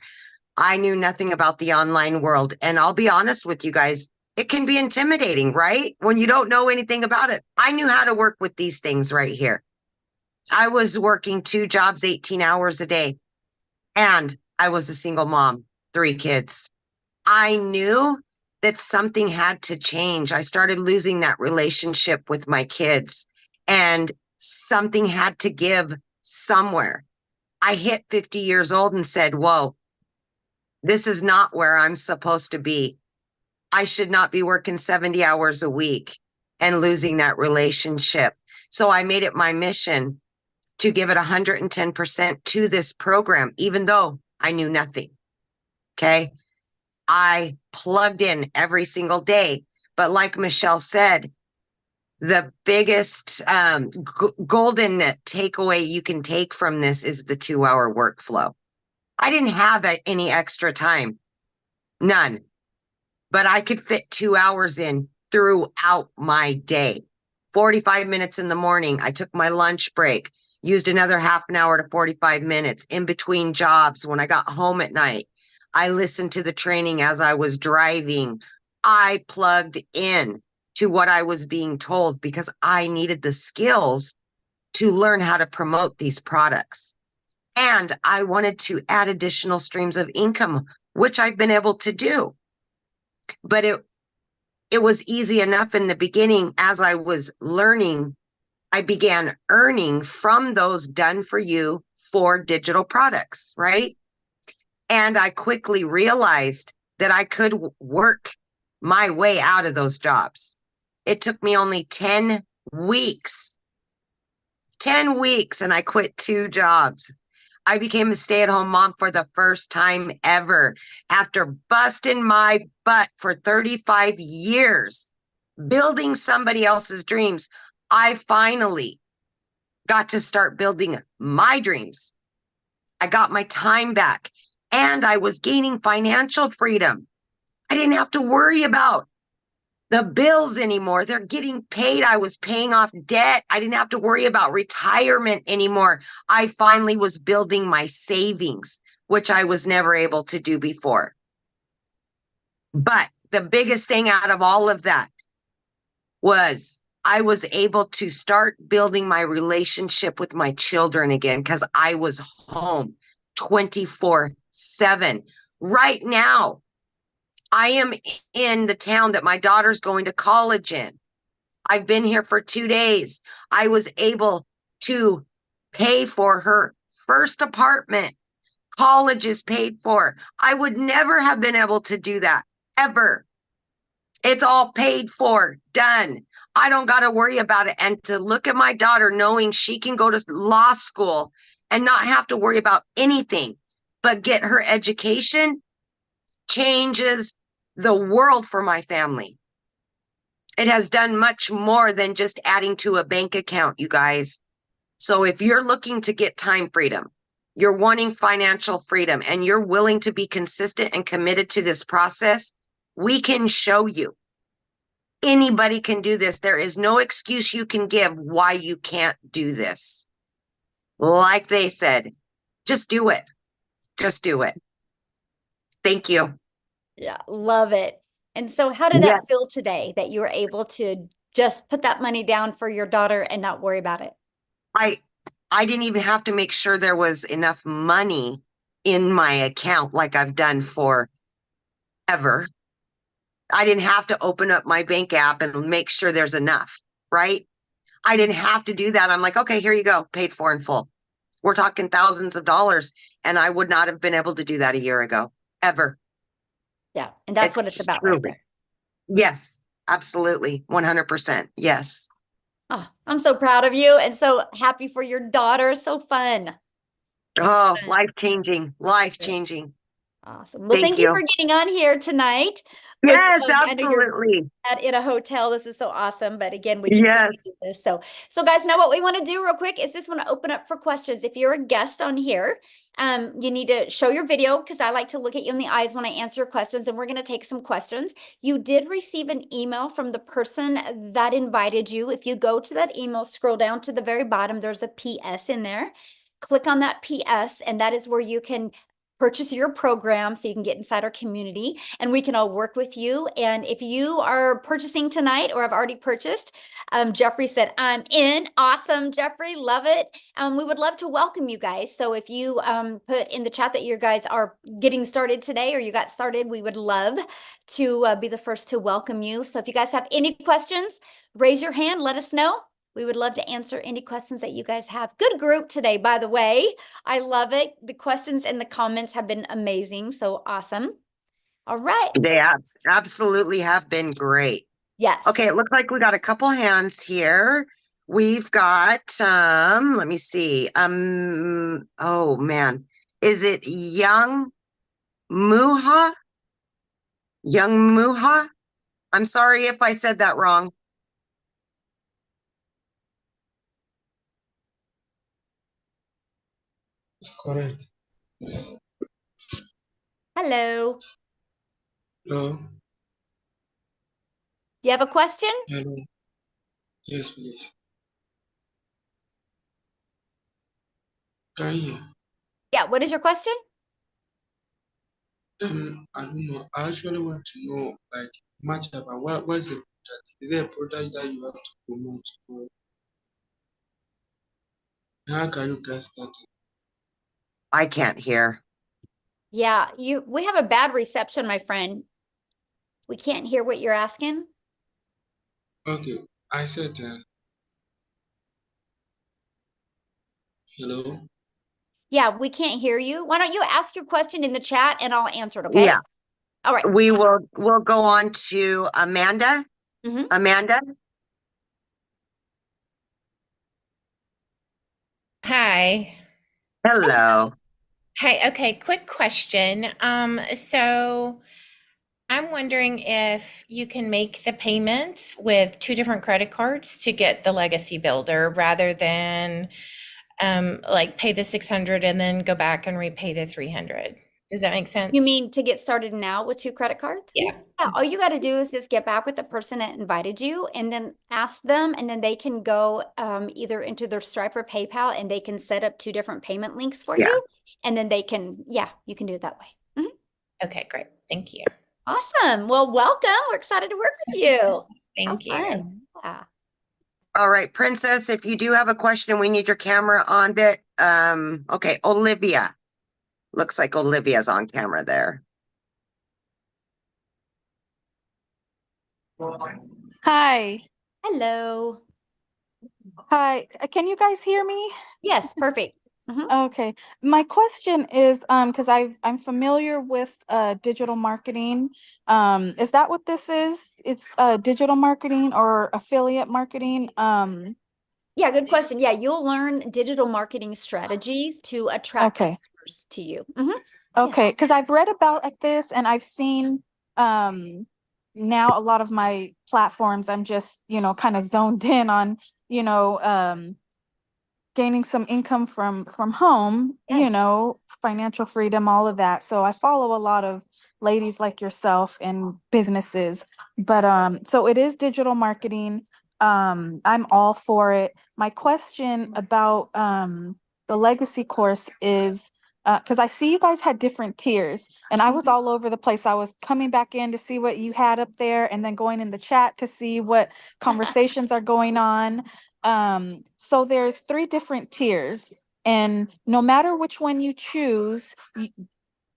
I knew nothing about the online world. And I'll be honest with you guys, it can be intimidating, right? When you don't know anything about it. I knew how to work with these things right here. I was working 2 jobs, 18 hours a day, and I was a single mom, 3 kids. I knew that something had to change. I started losing that relationship with my kids, and something had to give somewhere. I hit 50 years old and said, whoa, this is not where I'm supposed to be. I should not be working 70 hours a week and losing that relationship. So I made it my mission to give it 110% to this program, even though I knew nothing. Okay. I plugged in every single day. But like Michelle said, the biggest golden takeaway you can take from this is the 2 hour workflow. I didn't have any extra time, none, but I could fit 2 hours in throughout my day. 45 minutes in the morning, I took my lunch break, used another half an hour to 45 minutes in between jobs. When I got home at night, I listened to the training as I was driving. I plugged in to what I was being told because I needed the skills to learn how to promote these products. And I wanted to add additional streams of income, which I've been able to do. But it was easy enough in the beginning. As I was learning, I began earning from those done for you for digital products, right? And I quickly realized that I could work my way out of those jobs. It took me only 10 weeks, 10 weeks, and I quit 2 jobs. I became a stay-at-home mom for the first time ever after busting my butt for 35 years, building somebody else's dreams. I finally got to start building my dreams. I got my time back and I was gaining financial freedom. I didn't have to worry about the bills anymore. They're getting paid. I was paying off debt. I didn't have to worry about retirement anymore. I finally was building my savings, which I was never able to do before. But the biggest thing out of all of that was I was able to start building my relationship with my children again because I was home 24/7. Right now, I am in the town that my daughter's going to college in. I've been here for 2 days. I was able to pay for her first apartment. College is paid for. I would never have been able to do that, ever. It's all paid for, done. I don't got to worry about it. And to look at my daughter knowing she can go to law school and not have to worry about anything but get her education changes the world for my family. It has done much more than just adding to a bank account, you guys. So if you're looking to get time freedom, you're wanting financial freedom, and you're willing to be consistent and committed to this process, we can show you. Anybody can do this. There is no excuse you can give why you can't do this. Like they said, just do it. Just do it. Thank you. Yeah, love it. And so how did that feel today that you were able to just put that money down for your daughter and not worry about it? I didn't even have to make sure there was enough money in my account like I've done forever. I didn't have to open up my bank app and make sure there's enough, right? I didn't have to do that. I'm like, okay, here you go, paid for in full. We're talking thousands of dollars, and I would not have been able to do that a year ago, ever. Yeah, and that's what it's about right there. Yes, absolutely, 100%. Yes. Oh, I'm so proud of you and so happy for your daughter. So fun. Oh, life-changing, life-changing. Awesome. Well, thank you for getting on here tonight. Yes, I know you're absolutely. in a hotel. This is so awesome. But again, we can do this. So guys, now what we want to do real quick is just want to open up for questions. If you're a guest on here, you need to show your video because I like to look at you in the eyes when I answer your questions, and we're going to take some questions. You did receive an email from the person that invited you. If you go to that email, scroll down to the very bottom, there's a PS in there. Click on that PS, and that is where you can purchase your program so you can get inside our community and we can all work with you. And if you are purchasing tonight or have already purchased, Jeffrey said, I'm in. Awesome, Jeffrey. Love it. We would love to welcome you guys. So if you put in the chat that you guys are getting started today or you got started, we would love to be the first to welcome you. So if you guys have any questions, raise your hand, let us know. We would love to answer any questions that you guys have. Good group today, by the way. I love it. The questions and the comments have been amazing. So awesome. All right. They absolutely have been great. Yes. Okay, it looks like we got a couple hands here. We've got let me see. Oh man. Is it Muha? Young Muha? I'm sorry if I said that wrong. Correct. Hello. Hello. Do you have a question? Hello. Yes, please. Can you? Yeah. What is your question? I don't know. I actually want to know like much about what's the product? Is there a product that you have to promote or how can you get started? I can't hear. Yeah, we have a bad reception, my friend. We can't hear what you're asking. Okay. I said hello. Yeah, we can't hear you. Why don't you ask your question in the chat and I'll answer it, okay? Yeah. All right. We'll go on to Amanda. Mhm. Amanda. Hi. Hello. Hi. Okay. Quick question. So I'm wondering if you can make the payments with two different credit cards to get the legacy builder rather than like pay the 600 and then go back and repay the 300. Does that make sense? You mean to get started now with two credit cards? Yeah. Yeah, all you got to do is just get back with the person that invited you and then ask them, and then they can go either into their Stripe or PayPal and they can set up two different payment links for Yeah. you. And then they can, yeah, you can do it that way. Mhm. Okay, great. Thank you. Awesome. Well, welcome. We're excited to work with you. How Thank you. fun. Yeah. All right, Princess, if you do have a question, we need your camera on that. Okay, Olivia. Looks like Olivia's on camera there. Hi. Hello. Hi. Can you guys hear me? Yes, perfect. Mhm. Okay. My question is because I'm familiar with digital marketing. Is that what this is? It's digital marketing or affiliate marketing. Yeah, good question. Yeah, you'll learn digital marketing strategies to attract Okay. customers to you. Mhm. Okay, because I've read about this and I've seen now a lot of my platforms, I'm just, kind of zoned in on, you know, gaining some income from home, Yes. financial freedom, all of that. So I follow a lot of ladies like yourself and businesses. But so it is digital marketing. I'm all for it. My question about the legacy course is because I see you guys had different tiers and I was all over the place. I was coming back in to see what you had up there and then going in the chat to see what conversations are going on. So there's three different tiers, and no matter which one you choose,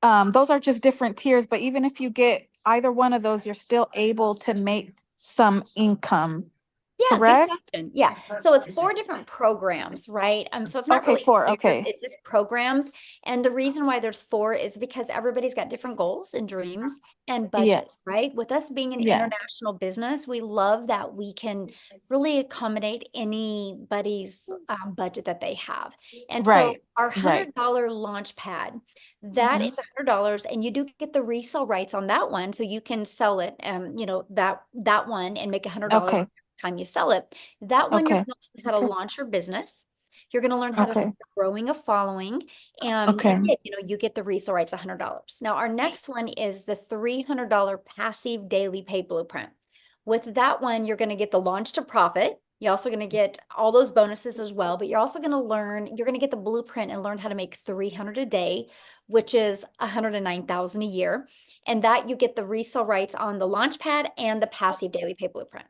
those are just different tiers. But even if you get either one of those, you're still able to make some income, Yeah, good correct? question. Yeah. So it's four different programs, right? So it's not Okay, really four. tiers, Okay. it's just programs. And the reason why there's four is because everybody's got different goals and dreams and Yeah. budget, right? With us being an Yeah. international business, we love that we can really accommodate anybody's budget that they have. And so Right. our Right. $100 launch pad, that Mhm. is $100, and you do get the resale rights on that one, so you can sell it, that one and make $100 Okay. time you sell it. That one, you're Okay. going to learn how to Okay. launch your business. You're going to learn how to Okay. start growing a following. Okay. And you get the resale rights, $100. Now, our next one is the $300 passive daily pay blueprint. With that one, you're going to get the launch to profit. You're also going to get all those bonuses as well, but you're also going to learn, you're going to get the blueprint and learn how to make 300 a day, which is 109,000 a year. And that you get the resale rights on the Launchpad and the passive daily pay blueprint.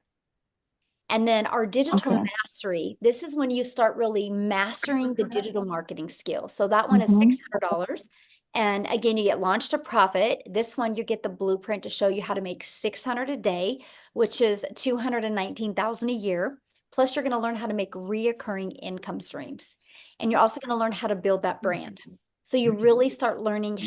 And then our digital Okay. mastery, this is when you start really mastering the digital marketing skills. So that one is Mhm. $600. And again, you get launched to profit. This one, you get the blueprint to show you how to make 600 a day, which is 219,000 a year. Plus, you're going to learn how to make reoccurring income streams. And you're also going to learn how to build that brand. So you really start learning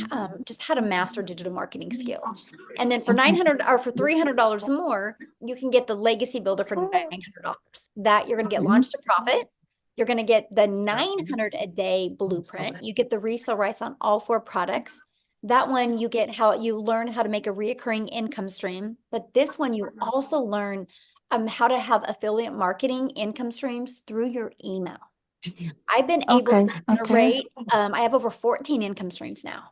just how to master digital marketing skills. And then for 900 or for $300 more, you can get the legacy builder for $900. That you're going to get launched to profit. You're going to get the 900 a day blueprint. You get the resale rights on all 4 products. That one you get how you learn how to make a reoccurring income stream. But this one you also learn how to have affiliate marketing income streams through your email. I've been able Okay. to Okay. generate, I have over 14 income streams now.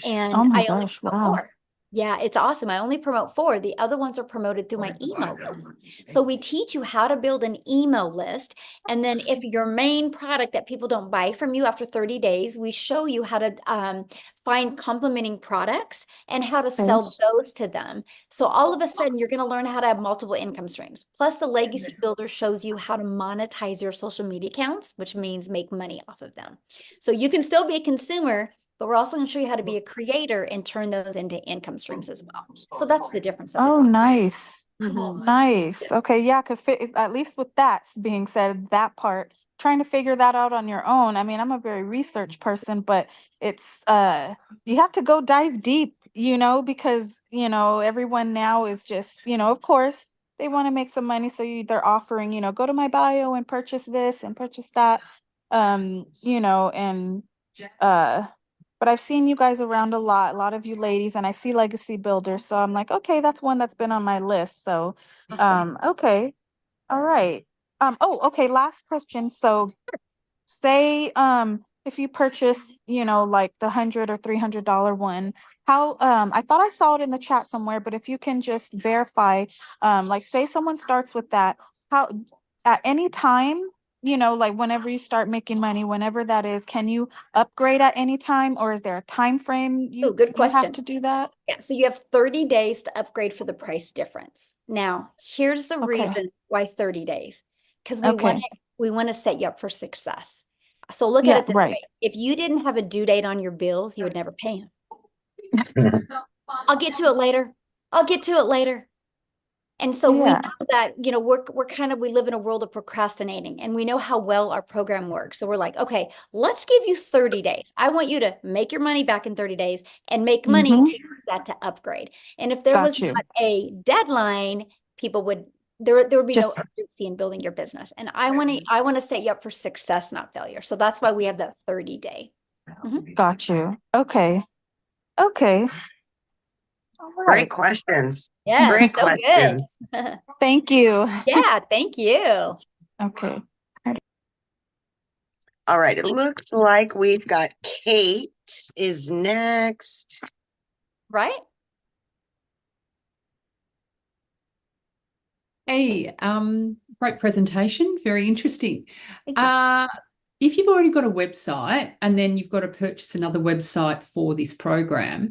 And Oh my I only gosh. promote Wow. 4. Yeah, it's awesome. I only promote 4. The other ones are promoted through my email list. So we teach you how to build an email list. And then if your main product that people don't buy from you after 30 days, we show you how to find complementing products and how to sell Okay. those to them. So all of a sudden, you're going to learn how to have multiple income streams. Plus, the Legacy Builder shows you how to monetize your social media accounts, which means make money off of them. So you can still be a consumer, but we're also going to show you how to be a creator and turn those into income streams as well. So that's the difference of the Oh, two. nice. Mhm. Nice. Yes. Okay. Yeah. Because at least with that being said, that part, trying to figure that out on your own. I mean, I'm a very research person, but it's, you have to go dive deep, because, everyone now is just, of course, they want to make some money. So they're offering, go to my bio and purchase this and purchase that, and, uh, but I've seen you guys around a lot of you ladies, and I see Legacy Builders. So I'm like, okay, that's one that's been on my list. So, Awesome. okay. All right. Oh, okay. Last question. So say, if you purchase, like the $100 or $300 one, how, I thought I saw it in the chat somewhere, but if you can just verify, like say someone starts with that, how, at any time, like whenever you start making money, whenever that is, can you upgrade at any time, or is there a time frame Oh, good you have question. to do that? Yeah, so you have 30 days to upgrade for the price difference. Now, here's the Okay. reason why 30 days. Because Okay. we want to set you up for success. So look at Yeah, it this right. way. If you didn't have a due date on your bills, you would never pay them. I'll get to it later. I'll get to it later. And so we Yeah. know that, we live in a world of procrastinating, and we know how well our program works. So we're like, okay, let's give you 30 days. I want you to make your money back in 30 days and make money to use that to upgrade. And if there was Got you. not a deadline, there would be no Just urgency in building your business. And I want to set you up for success, not failure. So that's why we have that 30-day. got you. Okay. Okay. All Great right. questions. Yes, Great so good. questions. Thank you. Yeah, thank you. Okay. All right. It looks like we've got Kate is next. Right? Hey, great presentation, very interesting. Thank you. If you've already got a website and then you've got to purchase another website for this program,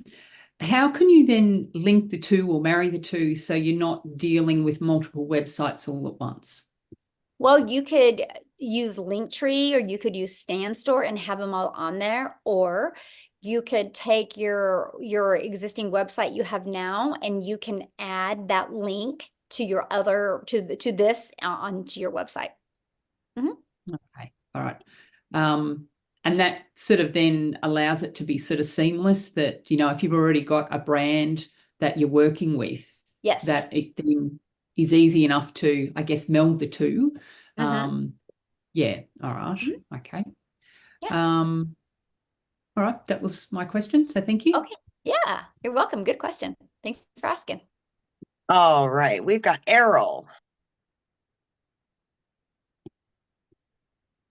how can you then link the two or marry the two so you're not dealing with multiple websites all at once? Well, you could use Linktree, or you could use StanStore and have them all on there, or you could take your existing website you have now and you can add that link to your other to this onto your website. Okay, all right. And that sort of then allows it to be sort of seamless, that, if you've already got a brand that you're working with, Yes. that it then is easy enough to, I guess, meld the two. Yeah, all right. Okay. Yeah. All right, that was my question. So thank you. Okay. Yeah, you're welcome. Good question. Thanks for asking. All right. We've got Errol.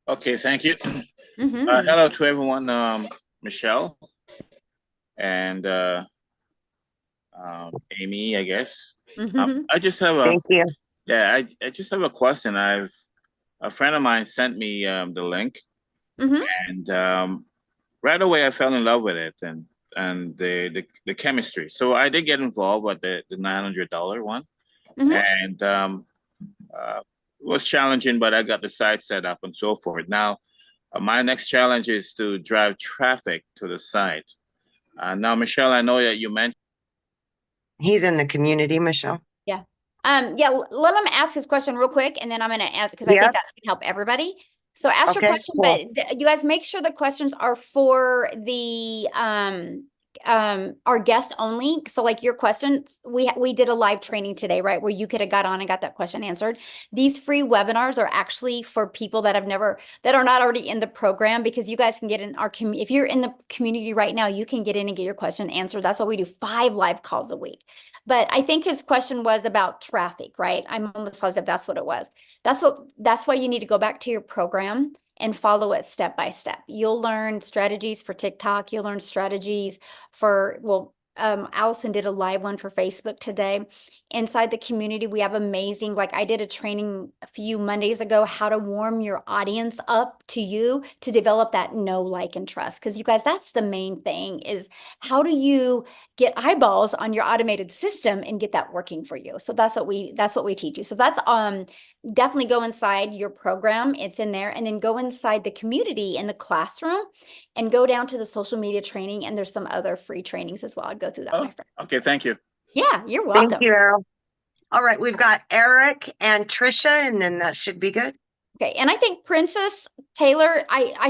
Okay, thank you. Hello to everyone, Michelle and Amy, I guess. I just have Thank you. Yeah, I just have a question. A friend of mine sent me the link, and right away I fell in love with it and the chemistry. So I did get involved with the $900 one, and it was challenging, but I got the site set up and so forth. Now, my next challenge is to drive traffic to the site. Now, Michelle, I know that you mentioned. He's in the community, Michelle. Yeah. Yeah, let him ask his question real quick, and then I'm going to answer because I Yep. think that's going to help everybody. So ask your Okay, question, cool. but you guys make sure the questions are for the our guest only. So like your questions, we did a live training today, right, where you could have got on and got that question answered. These free webinars are actually for people that that are not already in the program, because you guys can get in our community. If you're in the community right now, you can get in and get your question answered. That's why we do 5 live calls a week. But I think his question was about traffic, right? I'm almost positive that's what it was. That's why you need to go back to your program and follow it step by step. You'll learn strategies for TikTok. You'll learn strategies for, well, Allison did a live one for Facebook today. Inside the community, we have amazing, like I did a training a few Mondays ago, how to warm your audience up to you to develop that know, like, and trust. Because you guys, that's the main thing, is how do you get eyeballs on your automated system and get that working for you? So that's what we teach you. So that's definitely go inside your program. It's in there. And then go inside the community in the classroom and go down to the social media training. And there's some other free trainings as well. I'd go through that, my friend. Okay, thank you. Yeah, you're welcome. Thank you, Errol. All right, we've got Eric and Trisha, and then that should be good. Okay, and I think Princess Taylor,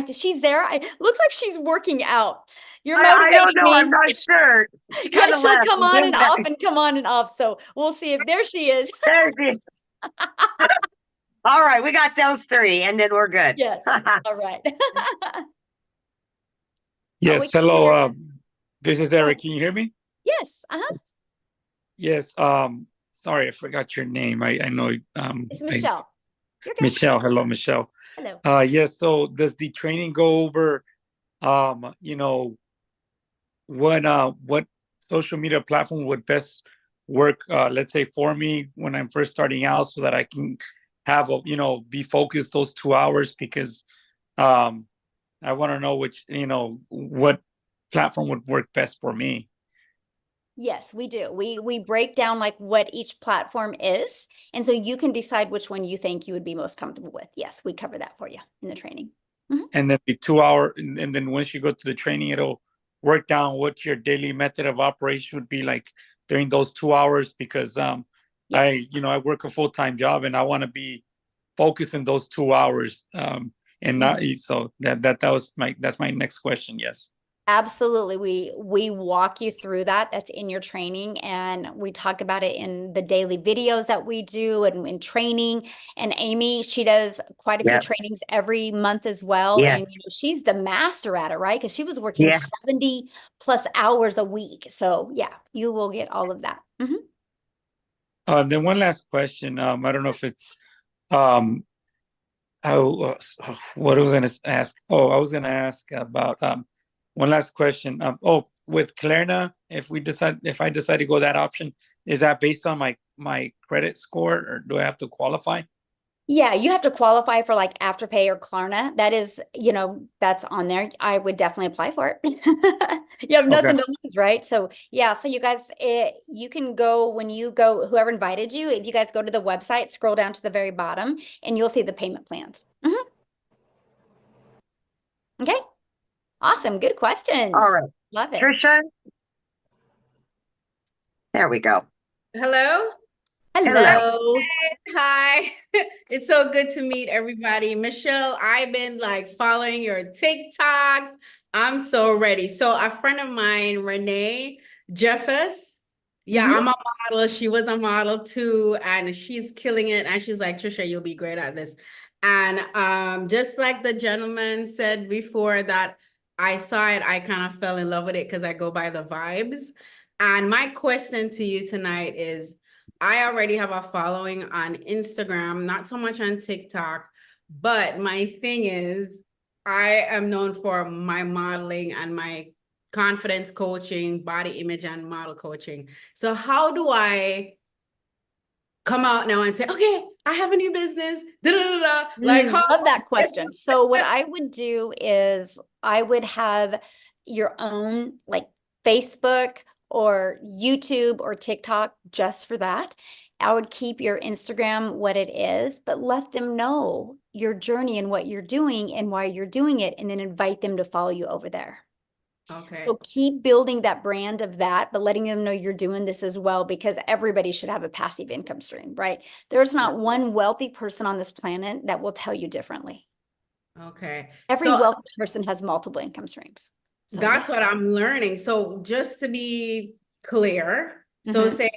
she's there. Looks like she's working out. You're motivating I don't know. me. I'm not sure. She kind of she'll left. come on and off and come on and off. So we'll see if there she is. There she is. All right, we got those 3, and then we're good. Yes. All right. Yes. Hello. This is Eric. Can you hear me? Yes. Yes. Sorry, I forgot your name. I know. It's Michelle. Michelle. Hello, Michelle. Hello. Yes. So does the training go over, what social media platform would best work, let's say for me when I'm first starting out, so that I can have be focused those 2 hours, because I want to know what platform would work best for me. Yes, we do. We break down like what each platform is, and so you can decide which one you think you would be most comfortable with. Yes, we cover that for you in the training. And then the 2 hour, and then once you go to the training, it'll work down what your daily method of operation would be like during those 2 hours, because Yes. I work a full-time job and I want to be focused in those 2 hours. And not so that's my next question. Yes. Absolutely. We walk you through that. That's in your training, and we talk about it in the daily videos that we do and in training. And Amy, she does quite a few trainings every month as well. Yes. And she's the master at it, right? Because she was working 70 plus hours a week. So yeah, you will get all of that. Then one last question. I don't know if it's what I was going to ask. Oh, I was going to ask about one last question. With Klarna, if I decide to go that option, is that based on my credit score, or do I have to qualify? Yeah, you have to qualify for like Afterpay or Klarna. That is, that's on there. I would definitely apply for it. You have nothing to lose, right? So yeah, so you guys, you can go when you go, whoever invited you, if you guys go to the website, scroll down to the very bottom, and you'll see the payment plans. Okay, awesome, good questions. All right, love it. Trisha. There we go. Hello. Hello. Hi. It's so good to meet everybody. Michelle, I've been like following your TikToks. I'm so ready. So a friend of mine, Renee Jeffers. Yeah, I'm a model. She was a model too, and she's killing it. And she's like, Trisha, you'll be great at this. And just like the gentleman said before that I saw it, I kind of fell in love with it because I go by the vibes. And my question to you tonight is, I already have a following on Instagram, not so much on TikTok, but my thing is I am known for my modeling and my confidence coaching, body image and model coaching. So how do I come out now and say, okay, I have a new business. Da, da, da, da. Like, love that question. So what I would do is I would have your own like Facebook or YouTube or TikTok just for that. I would keep your Instagram what it is, but let them know your journey and what you're doing and why you're doing it, and then invite them to follow you over there. okay. So keep building that brand of that, but letting them know you're doing this as well, because everybody should have a passive income stream, right? There's not one wealthy person on this planet that will tell you differently. Okay. Every So wealthy person has multiple income streams. So that's what I'm learning. So just to be clear, so say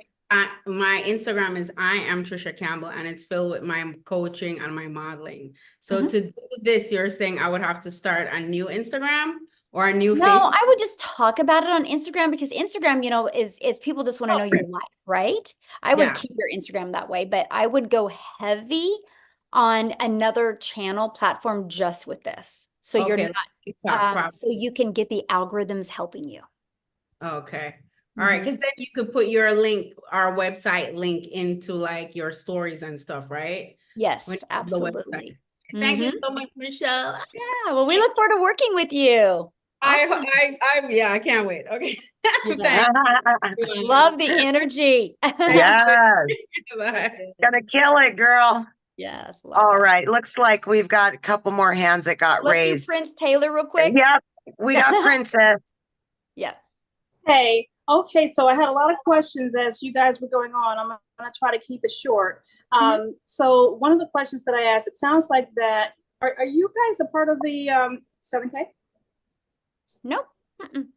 my Instagram is I am Trisha Campbell, and it's filled with my coaching and my modeling. So to do this, you're saying I would have to start a new Instagram or a new No, Facebook? I would just talk about it on Instagram, because Instagram, you know, is people just want to know your life, right? I would keep your Instagram that way, but I would go heavy on another channel platform just with this. So you're Okay, not, so you can get the algorithms helping you. Okay. All right. Because then you could put your link, our website link into like your stories and stuff, right? Yes, absolutely. Thank you so much, Michelle. Yeah, well, we look forward to working with you. Awesome. Yeah, I can't wait. Okay. Love the energy. Yes. Gonna kill it, girl. Yes. All right. Looks like we've got a couple more hands that got Let's raised. do Prince Taylor real quick. Yep. We got Princess. Yeah. Hey, okay, so I had a lot of questions as you guys were going on. I'm going to try to keep it short. So one of the questions that I asked, it sounds like that, are you guys a part of the 7K? Nope.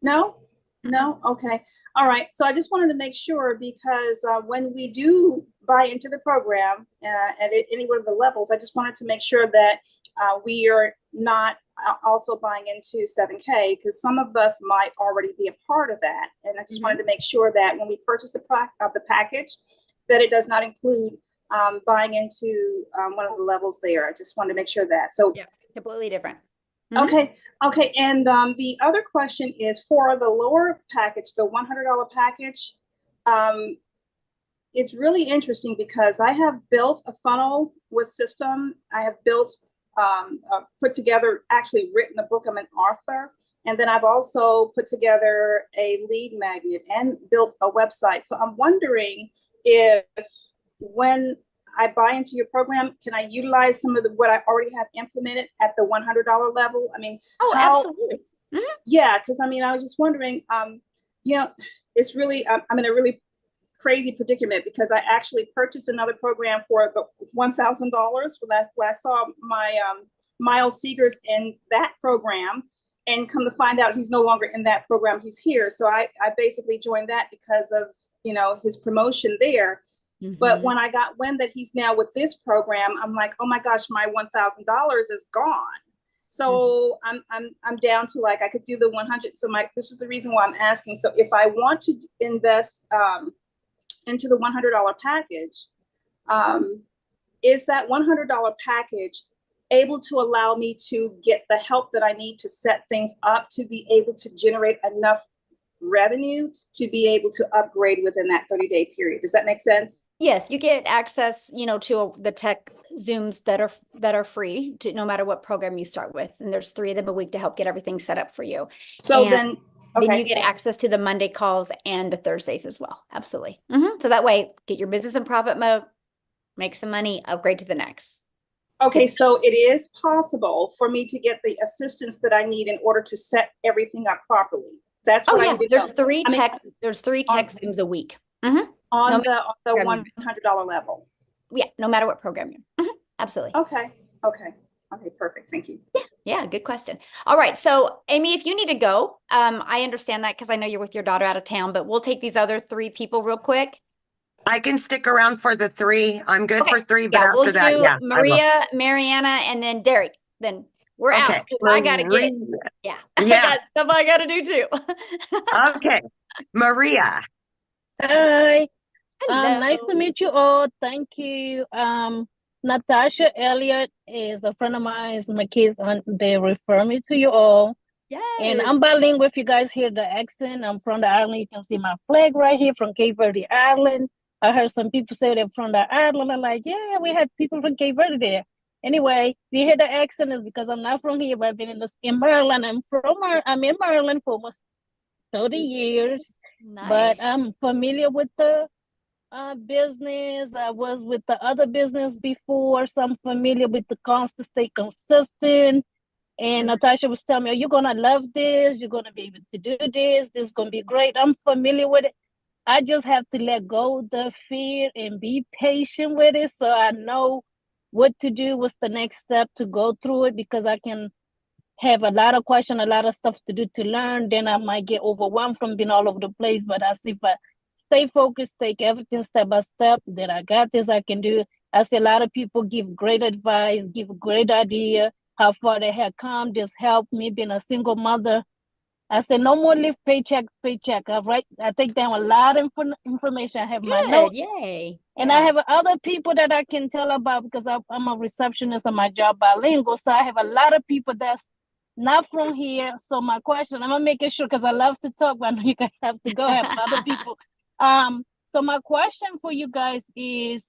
No? No? Okay. All right. So I just wanted to make sure, because when we do buy into the program at any one of the levels, I just wanted to make sure that we are not also buying into 7K, because some of us might already be a part of that. And I just wanted to make sure that when we purchase the package, that it does not include buying into one of the levels there. I just wanted to make sure that. So yeah, completely different. Okay. Okay. And the other question is for the lower package, the $100 package. It's really interesting because I have built a funnel with system. I have built, put together, actually written a book. I'm an author. And then I've also put together a lead magnet and built a website. So I'm wondering if when I buy into your program, can I utilize some of what I already have implemented at the $100 level? I mean, absolutely. Yeah, because I mean, I was just wondering, you know, it's really, I'm in a really crazy predicament, because I actually purchased another program for the $1,000 when I saw my Miles Seegers in that program, and come to find out he's no longer in that program, he's here. So I basically joined that because of, you know, his promotion there. But when I got wind that he's now with this program, I'm like, oh my gosh, my $1,000 is gone. So I'm down to like, I could do the 100. So this is the reason why I'm asking. So if I want to invest into the $100 package, is that $100 package able to allow me to get the help that I need to set things up to be able to generate enough revenue to be able to upgrade within that 30-day period? Does that make sense? Yes, you get access, you know, to the tech Zooms that are free to no matter what program you start with. And there's 3 of them a week to help get everything set up for you. So then you get access to the Monday calls and the Thursdays as well. Absolutely. So that way, get your business in profit mode, make some money, upgrade to the next. Okay, so it is possible for me to get the assistance that I need in order to set everything up properly. That's what I need to there's know. 3 tech Zooms a week. On the $100 level. Yeah, no matter what program you're. Absolutely. Okay, perfect. Thank you. Yeah, good question. All right, so Amy, if you need to go, I understand that because I know you're with your daughter out of town, but we'll take these other 3 people real quick. I can stick around for the 3. I'm good for 3, but after we'll that, do Maria, Mariana, and then Derek. Then we're out. I gotta get. Yeah. I got stuff I gotta do too. Okay, Maria. Hi. Nice to meet you all. Thank you. Natasha Elliott is a friend of mine. My kids, they refer me to you all. Yes. And I'm bilingual. If you guys hear the accent, I'm from the island. You can see my flag right here from Cape Verde Island. I heard some people say they're from the island. I'm like, yeah, we had people from Cape Verde there. Anyway, if you hear the accent, is because I'm not from here, but I've been in Maryland. I'm in Maryland for almost 30 years, but Nice. I'm familiar with the business. I was with the other business before, so I'm familiar with the constant, stay consistent. And Natasha was telling me, oh, you're gonna love this, you're gonna be able to do this is gonna be great. I'm familiar with it. I just have to let go of the fear and be patient with it so I know what to do, what's the next step to go through it, because I can have a lot of questions, a lot of stuff to do to learn. Then I might get overwhelmed from being all over the place. But I see if I stay focused, take everything step by step, then I got this, I can do it. I see a lot of people give great advice, give great idea, how far they have come, just help me being a single mother. I said, no more live paycheck, paycheck. I take down a lot of information. I have my Good. notes. Yay. And I have other people that I can tell about because I'm a receptionist on my job, bilingual. So I have a lot of people that's not from here. So my question, I'm gonna make it sure because I love to talk, but I know you guys have to go. I have other people. So my question for you guys is,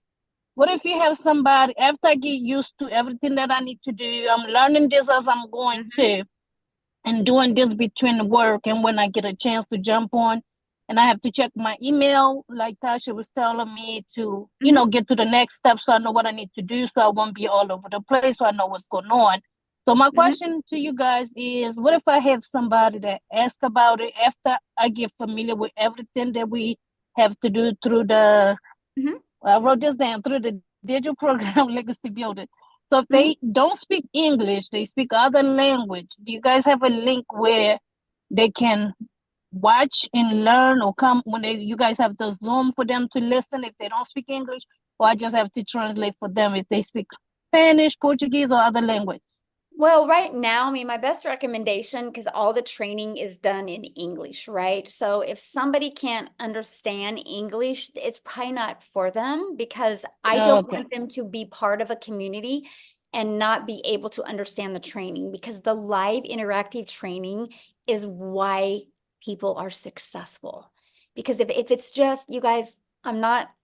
what if you have somebody, after I get used to everything that I need to do, I'm learning this as I'm going to, and doing this between work and when I get a chance to jump on, and I have to check my email, like Tasha was telling me to, get to the next step so I know what I need to do so I won't be all over the place, so I know what's going on. So my question to you guys is, what if I have somebody that asks about it after I get familiar with everything that we have to do through the, I wrote this down, through the digital program Legacy Builder. So if they don't speak English, they speak other language, do you guys have a link where they can watch and learn, or come when you guys have the Zoom for them to listen if they don't speak English, or I just have to translate for them if they speak Spanish, Portuguese, or other language? Well, right now, I mean, my best recommendation, because all the training is done in English, right? So if somebody can't understand English, it's probably not for them, because I don't want them to be part of a community and not be able to understand the training, because the live interactive training is why people are successful. Because if it's just, you guys,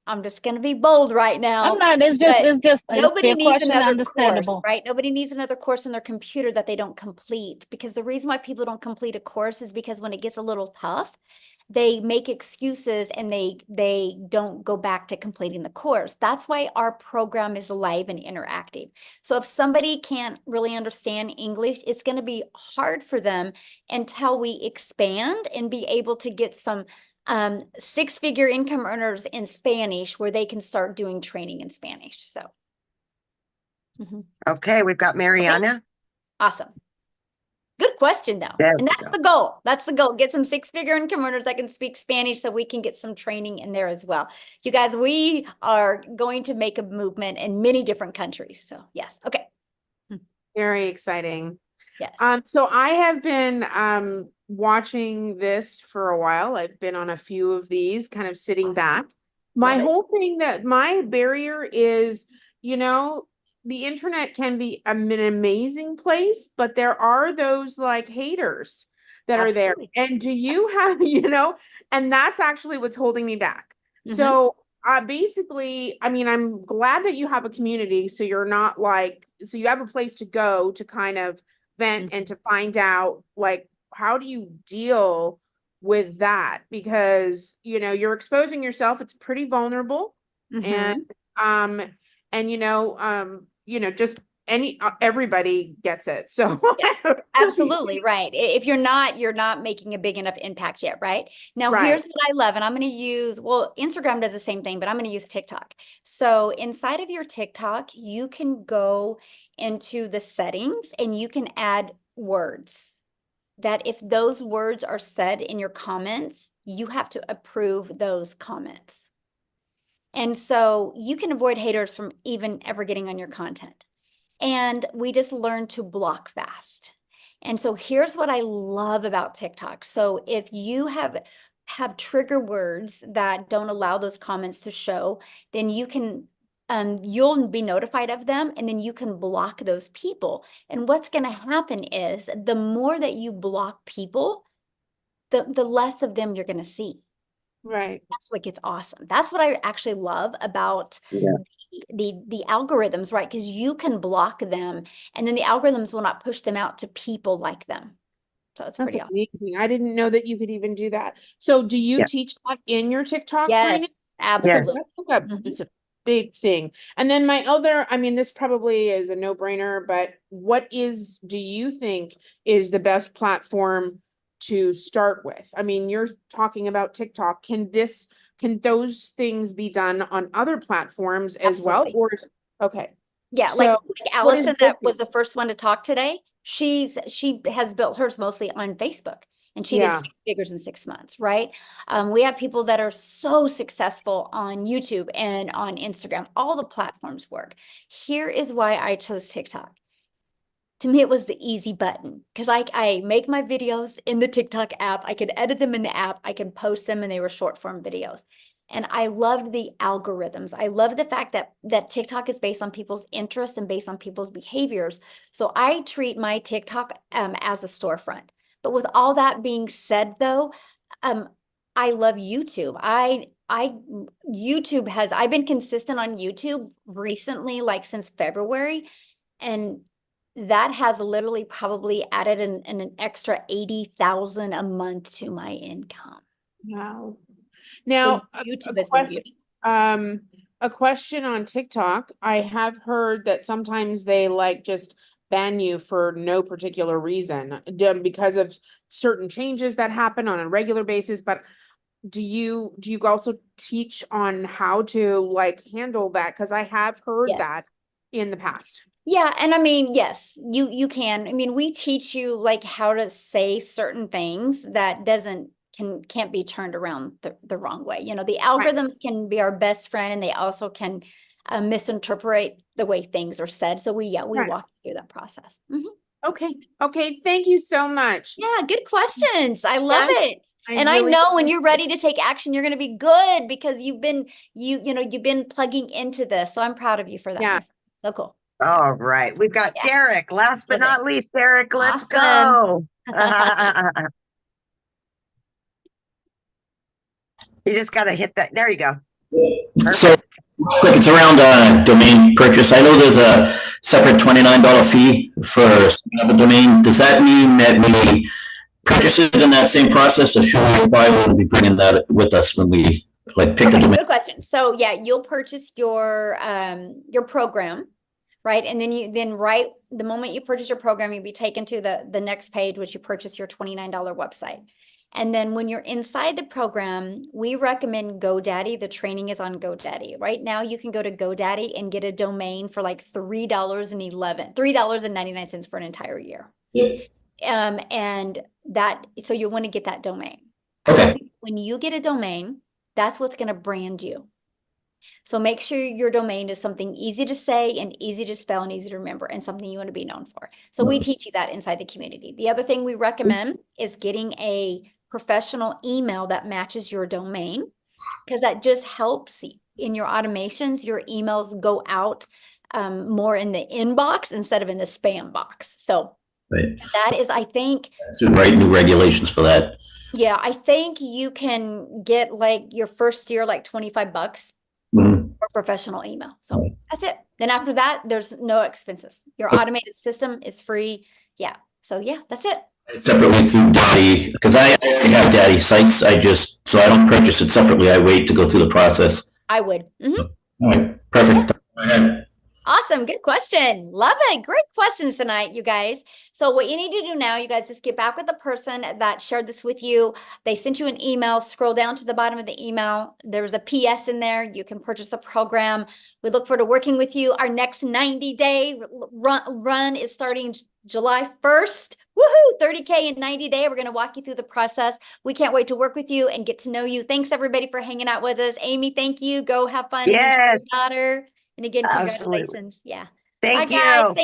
I'm just going to be bold right now. I'm not, it's just Nobody a needs question, another course, understandable. right? Nobody needs another course on their computer that they don't complete, because the reason why people don't complete a course is because when it gets a little tough, they make excuses and they don't go back to completing the course. That's why our program is live and interactive. So if somebody can't really understand English, it's going to be hard for them until we expand and be able to get some six-figure income earners in Spanish where they can start doing training in Spanish. So. Okay, we've got Mariana. Okay. Awesome. Good question, though. There And that's the goal. That's the goal. Get some six-figure income earners that can speak Spanish so we can get some training in there as well. You guys, we are going to make a movement in many different countries. So yes. Okay. Very exciting. Yes. So I have been watching this for a while. I've been on a few of these, kind of sitting back. My whole thing, that my barrier is, the internet can be an amazing place, but there are those like haters that are there. And do you have, and that's actually what's holding me back. So basically, I mean, I'm glad that you have a community, so you're not like, so you have a place to go to kind of vent and to find out, like, how do you deal with that? Because, you're exposing yourself. It's pretty vulnerable. And just everybody gets it. So yeah, absolutely right. If you're not making a big enough impact yet, right? Now, here's what I love, and I'm going to use, well, Instagram does the same thing, but I'm going to use TikTok. So inside of your TikTok, you can go into the settings and you can add words that if those words are said in your comments, you have to approve those comments. And so you can avoid haters from even ever getting on your content. And we just learn to block fast. And so here's what I love about TikTok. So if you have trigger words that don't allow those comments to show, then you can you'll be notified of them, and then you can block those people. And what's going to happen is the more that you block people, the less of them you're going to see. Right. That's what gets awesome. That's what I actually love about the algorithms, right? Because you can block them and then the algorithms will not push them out to people like them. So it's That's pretty awesome. amazing. I didn't know that you could even do that. So do you Yeah. teach that in your TikTok Yes, training? absolutely. It's a big thing. And then my other, I mean, this probably is a no-brainer, but do you think is the best platform to start with? I mean, you're talking about TikTok. Can those things be done on other platforms as well? Absolutely. Okay. Yeah, So like what is Allison that was different? the first one to talk today. She has built hers mostly on Facebook and she did Yeah. 6 figures in 6 months, right? We have people that are so successful on YouTube and on Instagram. All the platforms work. Here is why I chose TikTok. To me, it was the easy button because I make my videos in the TikTok app. I could edit them in the app. I can post them and they were short form videos. And I loved the algorithms. I love the fact that TikTok is based on people's interests and based on people's behaviors. So I treat my TikTok as a storefront. But with all that being said, though, I love YouTube. I've been consistent on YouTube recently, like since February, and that has literally probably added an extra 80,000 a month to my income. Wow. So Now, YouTube has been beautiful. a question on TikTok. I have heard that sometimes they like just ban you for no particular reason because of certain changes that happen on a regular basis. But do you also teach on how to like handle that? Because I have heard Yes. that in the past. Yeah, and I mean, yes, you can. I mean, we teach you like how to say certain things that can't be turned around the wrong way. You know, the algorithms can be our best friend and they also can misinterpret the way things are said. So we walk you through that process. Okay. Okay. Thank you so much. Yeah, good questions. I love it. And I really know when you're ready to take action, you're going to be good because you've been plugging into this. So I'm proud of you for that. Yeah. My friend. So cool. All right. We've got Derek. Last but not least, Derek, let's Awesome. go. You just got to hit that. There you go. So, quick, it's around domain purchase. I know there's a separate $29 fee for setting up a domain. Does that mean that we purchase it in that same process, or should we probably be bringing that with us when we pick the domain? Good question. So yeah, you'll purchase your program, right? And then right the moment you purchase your program, you'll be taken to the next page, which you purchase your $29 website. And then when you're inside the program, we recommend GoDaddy. The training is on GoDaddy. Right now, you can go to GoDaddy and get a domain for like $3.99 for an entire year. And so you want to get that domain. Okay. When you get a domain, that's what's going to brand you. So make sure your domain is something easy to say and easy to spell and easy to remember and something you want to be known for. So we teach you that inside the community. The other thing we recommend is getting a professional email that matches your domain, because that just helps in your automations. Your emails go out more in the inbox instead of in the spam box. So that is, I think, Write new regulations for that. Yeah, I think you can get like your first year like $25 for professional email. So that's it. Then after that, there's no expenses. Your automated system is free. Yeah. So yeah, that's it. Separately through Daddy, because I have Daddy sites. So I don't purchase it separately. I wait to go through the process. I would. All right, perfect. Go ahead. Awesome. Good question. Love it. Great questions tonight, you guys. So what you need to do now, you guys just get back with the person that shared this with you. They sent you an email. Scroll down to the bottom of the email. There was a PS in there. You can purchase a program. We look forward to working with you. Our next 90-day run is starting July 1st. Woohoo! 30K in 90 days. We're going to walk you through the process. We can't wait to work with you and get to know you. Thanks everybody for hanging out with us. Amy, thank you. Go have fun and enjoy your daughter. And again, congratulations. Yeah. Thank you. Guys.